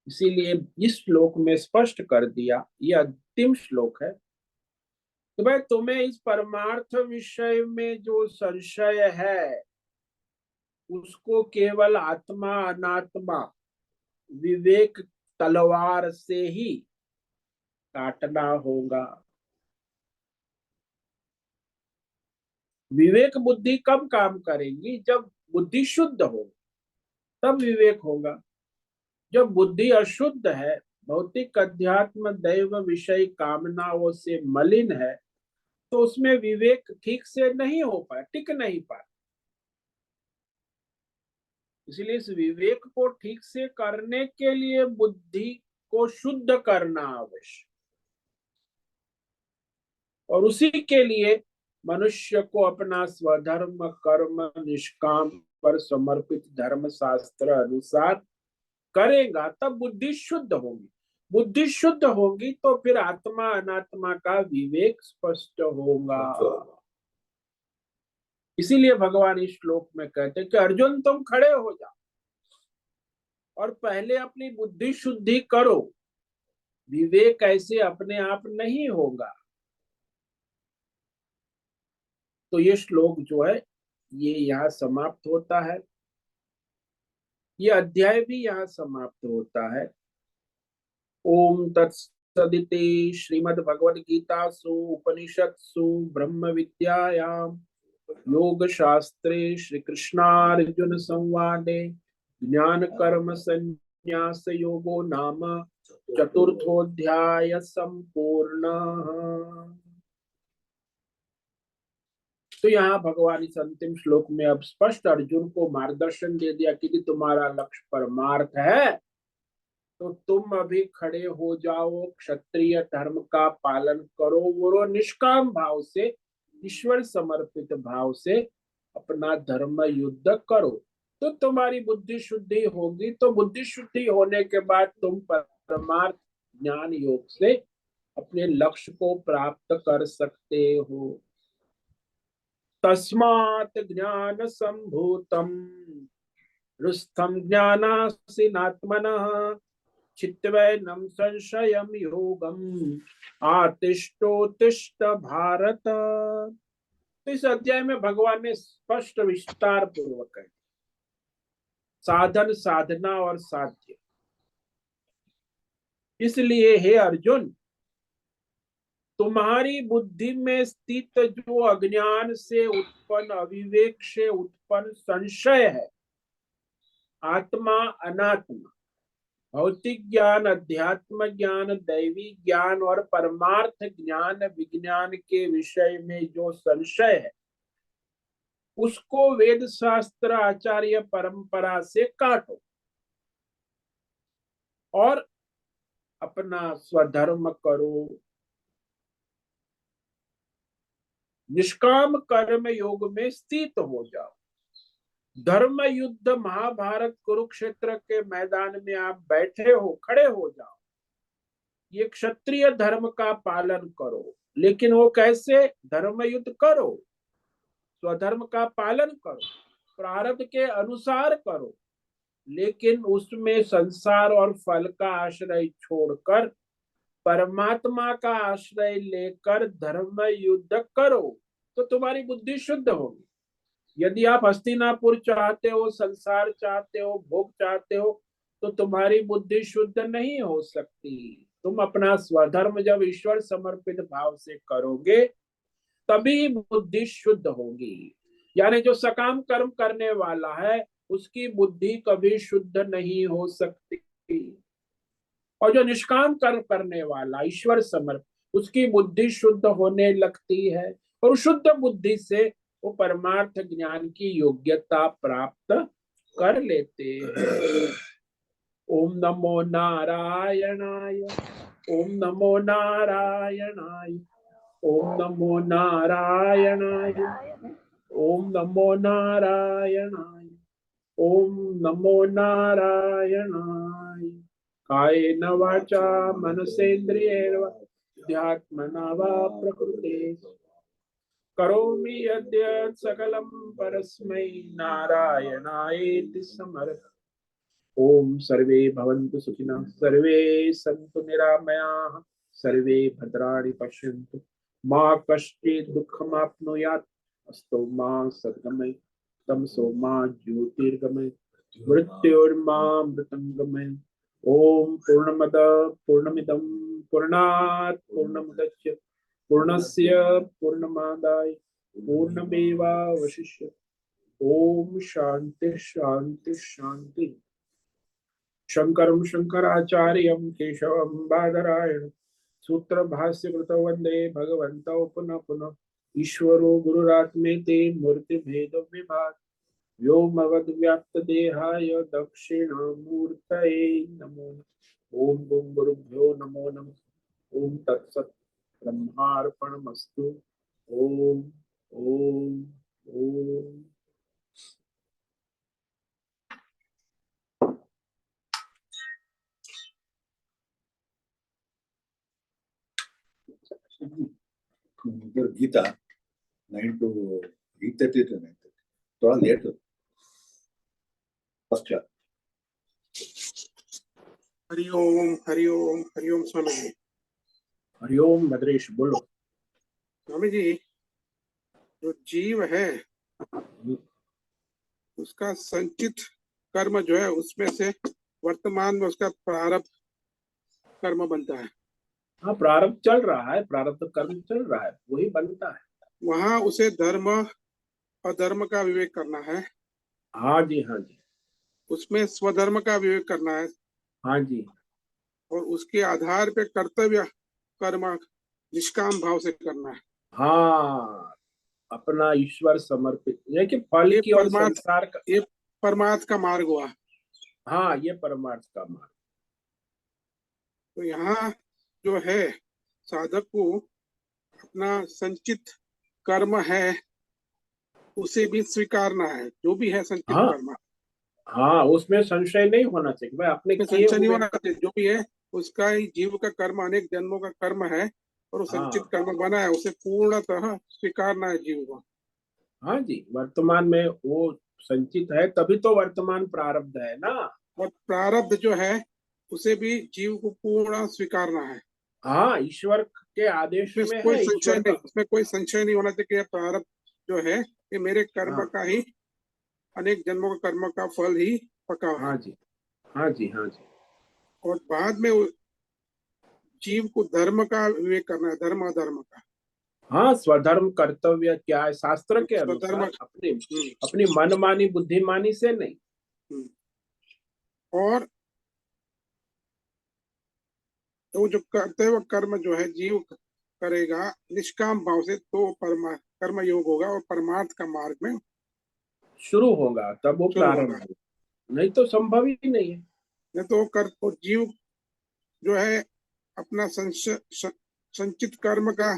इसीलिए इस श्लोक में स्पष्ट कर दिया, ये अंतिम श्लोक है, तो भाई तुम्हें इस परमार्थ विषय में जो संशय है, उसको केवल आत्मा अनात्मा विवेक तलवार से ही काटना होगा। विवेक बुद्धि कब काम करेंगी? जब बुद्धि शुद्ध हो, तब विवेक होगा। जब बुद्धि अशुद्ध है, भौतिक अध्यात्म दैव विषय कामनाओं से मलिन है, तो उसमें विवेक ठीक से नहीं हो पाए, टिक नहीं पाए। इसलिए इस विवेक को ठीक से करने के लिए बुद्धि को शुद्ध करना आवश्यक, और उसी के लिए मनुष्य को अपना स्वधर्म कर्म निष्काम पर समर्पित धर्म शास्त्र अनुसार करेगा, तब बुद्धि शुद्ध होगी। बुद्धि शुद्ध होगी तो फिर आत्मा अनात्मा का विवेक स्पष्ट होगा। इसीलिए भगवान इस श्लोक में कहते हैं कि अर्जुन तुम खड़े हो जाओ और पहले अपनी बुद्धि शुद्धि करो। विवेक ऐसे अपने आप नहीं होगा। तो ये श्लोक जो है ये यहाँ समाप्त होता है, ये अध्याय भी यहाँ समाप्त होता है। ओम तत्सदिति श्रीमद् भगवद गीतासु उपनिषत्सु ब्रह्म विद्यायां योग शास्त्रे श्री कृष्णार्जुन संवादे ज्ञान कर्म संन्यास योगो नाम चतुर्थोऽध्याय संपूर्ण। तो यहाँ भगवान इस अंतिम श्लोक में अब स्पष्ट अर्जुन को मार्गदर्शन दे दिया कि तुम्हारा लक्ष्य परमार्थ है तो तुम अभी खड़े हो जाओ, क्षत्रिय धर्म का पालन करो, वो निष्काम भाव से, ईश्वर समर्पित भाव से अपना धर्म युद्ध करो, तो तुम्हारी बुद्धि शुद्धि होगी। तो बुद्धि शुद्धि होने के बाद तुम परमार्थ ज्ञान योग से अपने लक्ष्य को प्राप्त कर सकते हो। तस्मात् ज्ञान संभूतम हृस्थम ज्ञानासिनात्मनः चित्तवैनम संशयम योगम आतिष्ठोतिष्ठ भारत। तो इस अध्याय में भगवान ने स्पष्ट विस्तार पूर्वक है साधन साधना और साध्य। इसलिए हे अर्जुन, तुम्हारी बुद्धि में स्थित जो अज्ञान से उत्पन्न, अविवेक से उत्पन्न संशय है, आत्मा अनात्मा, भौतिक ज्ञान, अध्यात्म ज्ञान, दैवी ज्ञान और परमार्थ ज्ञान विज्ञान के विषय में जो संशय है, उसको वेद शास्त्र आचार्य परंपरा से काटो और अपना स्वधर्म करो। निष्काम कर्म योग में स्थित हो जाओ। धर्म युद्ध महाभारत कुरुक्षेत्र के मैदान में आप बैठे हो, खड़े हो जाओ। ये क्षत्रिय धर्म का पालन करो, लेकिन वो कैसे? धर्म युद्ध करो, स्वधर्म का पालन करो, प्रारब्ध के अनुसार करो, लेकिन उसमें संसार और फल का आश्रय छोड़कर परमात्मा का आश्रय लेकर धर्म युद्ध करो, तो तुम्हारी बुद्धि शुद्ध होगी। यदि आप हस्तिनापुर चाहते हो, संसार चाहते हो, भोग चाहते हो, तो तुम्हारी बुद्धि शुद्ध नहीं हो सकती। तुम अपना स्वधर्म जब ईश्वर समर्पित भाव से करोगे तभी बुद्धि शुद्ध होगी। यानी जो सकाम कर्म करने वाला है उसकी बुद्धि कभी शुद्ध नहीं हो सकती, और जो निष्काम कर्म करने वाला ईश्वर समर्पित, उसकी बुद्धि शुद्ध होने लगती है, और शुद्ध बुद्धि से वो परमार्थ ज्ञान की योग्यता प्राप्त कर लेते हैं। ओम नमो नारायणाय, ओम नमो नारायणाय, ओम नमो नारायणाय, ओम नमो नारायणाय, ओम नमो नारायणाय। कायेन वाचा मनसेन्द्रियैर्वा ध्यात्मना वा प्रकृते करोमि यद्यत् सकलं परस्मै नारायणायेति समर्पयामि। ओम सर्वे भवन्तु सुखिनः, सर्वे सन्तु निरामयाः, सर्वे भद्राणि पश्यन्तु, मा कश्चित् दुःखमाप्नुयात्, अस्तु मा सद्गमय, तमसो मा ज्योतिर्गमय, मृत्योर्मामृतंगमय। ओम पूर्णमद पूर्णमिदं पूर्णात् पूर्णमुदच्य पूर्णस्य पूर्णमादाय पूर्णमेवावशिष्यते। ओम शांति शांति शांति। शंकरं शंकराचार्यं केशवं बादरायण सूत्र भाष्य कृत वंदे भगवन्तौ पुनः पुनः। ईश्वरो गुरुरात्मेति मूर्ति भेद विभाग व्योमवद् व्याप्त देहाय दक्षिणामूर्तये नमो। ओम गं गुरुभ्यो नमो नमः। ओम तत्सत् ब्रह्मार्पणमस्तु। ओम ओम ओम। उधर गीता 9 to 8:30 to 9:30 थोड़ा लेट हो फर्स्ट क्लास। हरिओम हरिओम हरिओम स्वामी जी। हरिओम भद्रेश बोलो। स्वामी जी, जो जीव है उसका संचित कर्म जो है उसमें से वर्तमान में उसका प्रारब्ध कर्म बनता है। हाँ, प्रारब्ध चल रहा है, प्रारब्ध कर्म चल रहा है, वही बनता है। वहां उसे धर्म अधर्म का विवेक करना है। हाँ जी, हाँ जी, उसमें स्वधर्म का विवेक करना है हाँ जी, और उसके आधार पे कर्तव्य कर्म निष्काम भाव से करना है। हाँ, अपना ईश्वर समर्पित, ये कि फल ये की और परमार्थ संसार का। ये परमार्थ का मार्ग हुआ। हाँ, ये परमार्थ का मार्ग। तो यहाँ जो है साधक को अपना संचित कर्म है उसे भी स्वीकारना है, जो भी है संचित हाँ कर्म हाँ, उसमें संशय नहीं होना चाहिए भाई, अपने में किए संशय नहीं हुए। होना चाहिए। जो भी है उसका ही जीव का कर्म अनेक जन्मों का कर्म है और वो संचित हाँ कर्म बना है, उसे पूर्णतः स्वीकारना है जीव को। हाँ जी, वर्तमान में वो संचित है, तभी तो वर्तमान प्रारब्ध है ना। और प्रारब्ध जो है उसे भी जीव को पूर्ण स्वीकारना है। हाँ, ईश्वर के आदेश में है, ईश्वर का। उसमें कोई संशय नहीं होना चाहिए कि यह प्रारब्ध जो है ये मेरे कर्म हाँ का ही अनेक जन्मों का कर्म का फल ही पका है। हाँ जी, हाँ जी, हाँ जी। और बाद में जीव को धर्म का विवेक करना है, धर्म अधर्म का। हाँ, स्वधर्म कर्तव्य क्या है शास्त्र के स्वधर्म। अनुसार, अपनी अपनी मनमानी बुद्धिमानी से नहीं। और तो जो कर्तव्य कर्म जो है जीव करेगा निष्काम भाव से तो कर्म योग होगा और परमार्थ का मार्ग में शुरू होगा तब वो शुरू प्रारंभ होगा। होगा, नहीं तो संभव ही नहीं है। नहीं तो तो जीव जो है अपना संचित कर्म का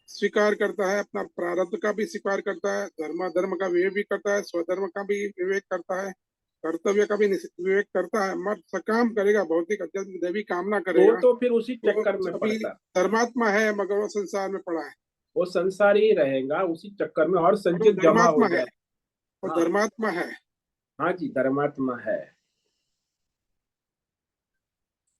स्वीकार करता है, अपना प्रारब्ध का भी स्वीकार करता है, धर्म धर्म का विवेक भी करता है, स्वधर्म का भी विवेक करता है, कर्तव्य का भी विवेक करता है। मत सकाम करेगा, भौतिक दैवी कामना करेगा तो फिर उसी तो चक्कर में अभी पड़ता है, धर्मात्मा है मगर वो संसार में पड़ा है। वो संसार ही रहेगा उसी चक्कर में, और और वो संचित जमा हो धर्मात्मा है, जाए। वो हाँ धर्मात्मा है। हाँ जी, धर्मात्मा है,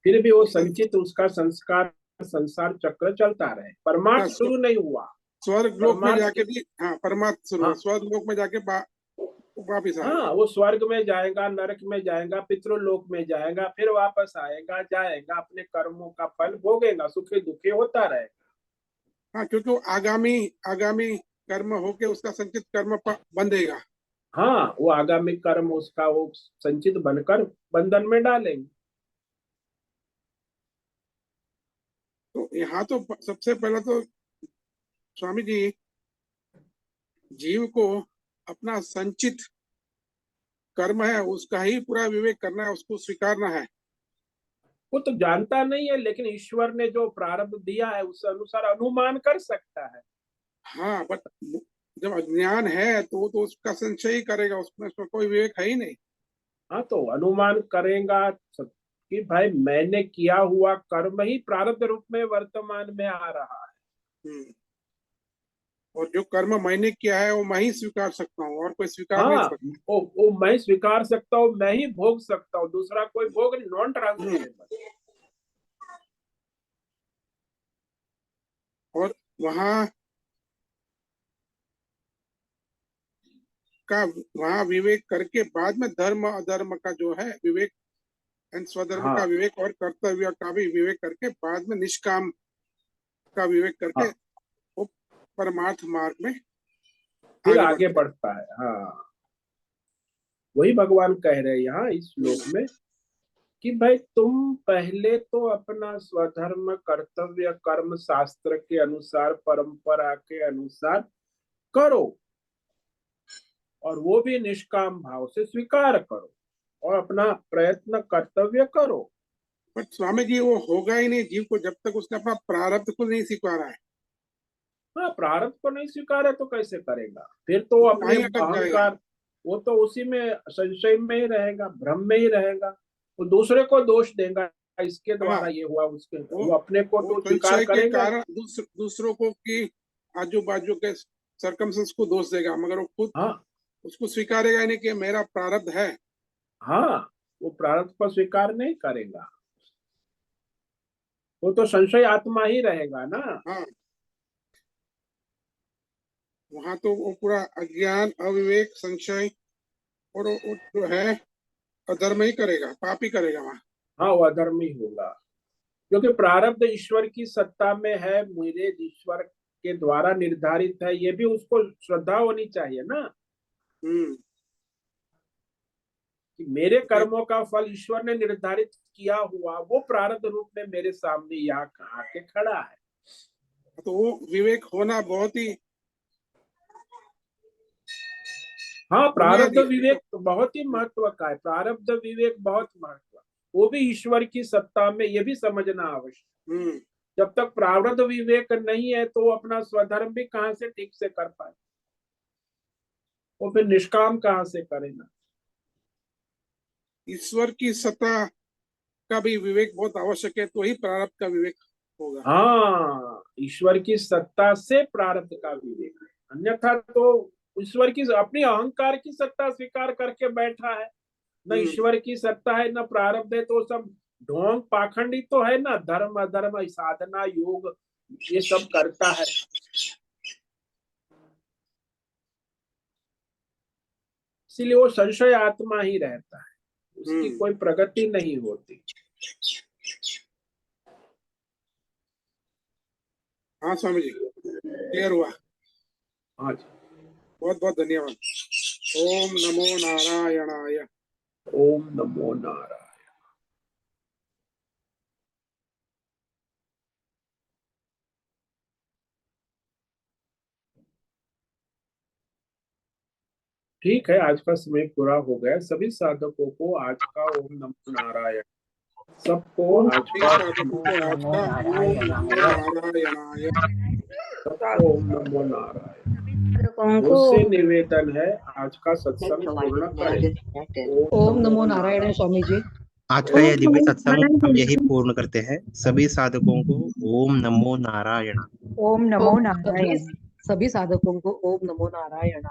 फिर भी वो संचित, उसका संस्कार, संसार चक्र चलता रहे, परमार्थ शुरू नहीं हुआ। स्वर्ग लोक में परमार्थ जाके भी हाँ परमात्मा शुरू है, हाँ स्वर्ग लोक में जाके वापिस आएगा। हाँ, वो स्वर्ग में जाएगा, नरक में जाएगा, पितृलोक में जाएगा, फिर वापस आएगा, जाएगा, अपने कर्मों का फल भोगेगा, सुखे दुखे होता रहेगा। हाँ, क्योंकि वो आगामी आगामी कर्म होके उसका संचित कर्म बंधेगा। हाँ, वो आगामी कर्म उसका वो संचित बनकर बंधन में डालेंगे। तो यहाँ तो सबसे पहला तो स्वामी जी जीव को अपना संचित कर्म है उसका ही पूरा विवेक करना है, उसको स्वीकारना है। वो तो जानता नहीं है, लेकिन ईश्वर ने जो प्रारब्ध दिया है उस अनुसार अनुमान कर सकता है। हाँ, बट जब अज्ञान है तो वो तो उसका संशय ही करेगा, उसमें कोई विवेक है ही नहीं। हाँ, तो अनुमान करेगा कि भाई मैंने किया हुआ कर्म ही प्रारब्ध रूप में वर्तमान में आ रहा है। और जो कर्म मैंने किया है वो मैं ही स्वीकार सकता हूँ और कोई स्वीकार नहीं हाँ, सकता। वो मैं स्वीकार सकता हूँ, मैं ही भोग सकता हूँ, दूसरा कोई भोग नहीं, नॉन ट्रांसफरेबल। और वहाँ का वहाँ विवेक करके बाद में धर्म अधर्म का जो है विवेक एंड स्वधर्म का हाँ विवेक और कर्तव्य का भी विवेक करके बाद में निष्काम का विवेक करके हाँ, वो परमार्थ मार्ग में फिर आगे आगे बढ़ते हैं। बढ़ता है। हाँ, वही भगवान कह रहे हैं यहाँ इस श्लोक में कि भाई तुम पहले तो अपना स्वधर्म कर्तव्य कर्म शास्त्र के अनुसार परंपरा के अनुसार करो, और वो भी निष्काम भाव से स्वीकार करो और अपना प्रयत्न कर्तव्य करो। बट स्वामी जी वो होगा ही नहीं जीव को जब तक उसने अपना प्रारब्ध को नहीं स्वीकारा है। हाँ, प्रारब्ध को नहीं स्वीकारा तो कैसे करेगा? फिर तो अपने कहीं अटक जाएगा। अहंकार, वो तो उसी में संशय में ही रहेगा, भ्रम में ही रहेगा, वो दूसरे को दोष देगा, इसके द्वारा ये हुआ, उसके, वो अपने को वो तो स्वीकार संशय के करेगा। कारण दूसरों को की आजू बाजू के सर्कमस्टेंस को दोष देगा, मगर वो खुद हाँ उसको स्वीकारेगा ही नहीं कि मेरा प्रारब्ध है। हाँ, वो प्रारब्ध को स्वीकार नहीं करेगा, वो तो संशय आत्मा ही रहेगा ना। हाँ, वहां तो वो पूरा अज्ञान, अविवेक, संशय और वो जो है अधर्म ही करेगा, पाप ही करेगा वहां। हाँ, वो अधर्मी होगा, क्योंकि प्रारब्ध ईश्वर की सत्ता में है, मेरे ईश्वर के द्वारा निर्धारित है, ये भी उसको श्रद्धा होनी चाहिए ना कि मेरे कर्मों का फल ईश्वर ने निर्धारित किया हुआ, वो प्रारब्ध रूप में मेरे सामने यहाँ आके खड़ा है। तो वो विवेक होना बहुत ही, हाँ, प्रारब्ध विवेक तो बहुत ही महत्व का है, प्रारब्ध विवेक बहुत महत्व, वो भी ईश्वर की सत्ता में, ये भी समझना आवश्यक। जब तक प्रारब्ध विवेक नहीं है तो अपना स्वधर्म भी कहाँ से ठीक से कर पाए, वो फिर निष्काम कहाँ से करेगा? ईश्वर की सत्ता का भी विवेक बहुत आवश्यक है, तो ही प्रारब्ध का विवेक होगा। हाँ, ईश्वर की सत्ता से प्रारब्ध का विवेक है, अन्यथा तो ईश्वर की अपनी अहंकार की सत्ता स्वीकार करके बैठा है, न ईश्वर की सत्ता है न प्रारब्ध है, तो सब ढोंग पाखंडी तो है ना, धर्म अधर्म साधना योग ये सब करता है। इसीलिए वो संशय आत्मा ही रहता है, उसकी कोई प्रगति नहीं होती। हाँ स्वामी जी, क्लियर हुआ। हाँ जी, बहुत बहुत धन्यवाद। ओम नमो नारायणाय। ओम नमो नारायण। ठीक है, आज का समय पूरा हो गया। सभी साधकों को आज का ओम नमो नारायण, सबको आज का ओम नमो नारायण। मुझसे निवेदन है आज का सत्संग पूर्ण करें। ओम नमो नारायण। स्वामी जी, आज का यह दिव्य सत्संग हम यही पूर्ण करते हैं। सभी साधकों को ओम नमो नारायण। ओम नमो नारायण। सभी साधकों को ओम नमो नारायण।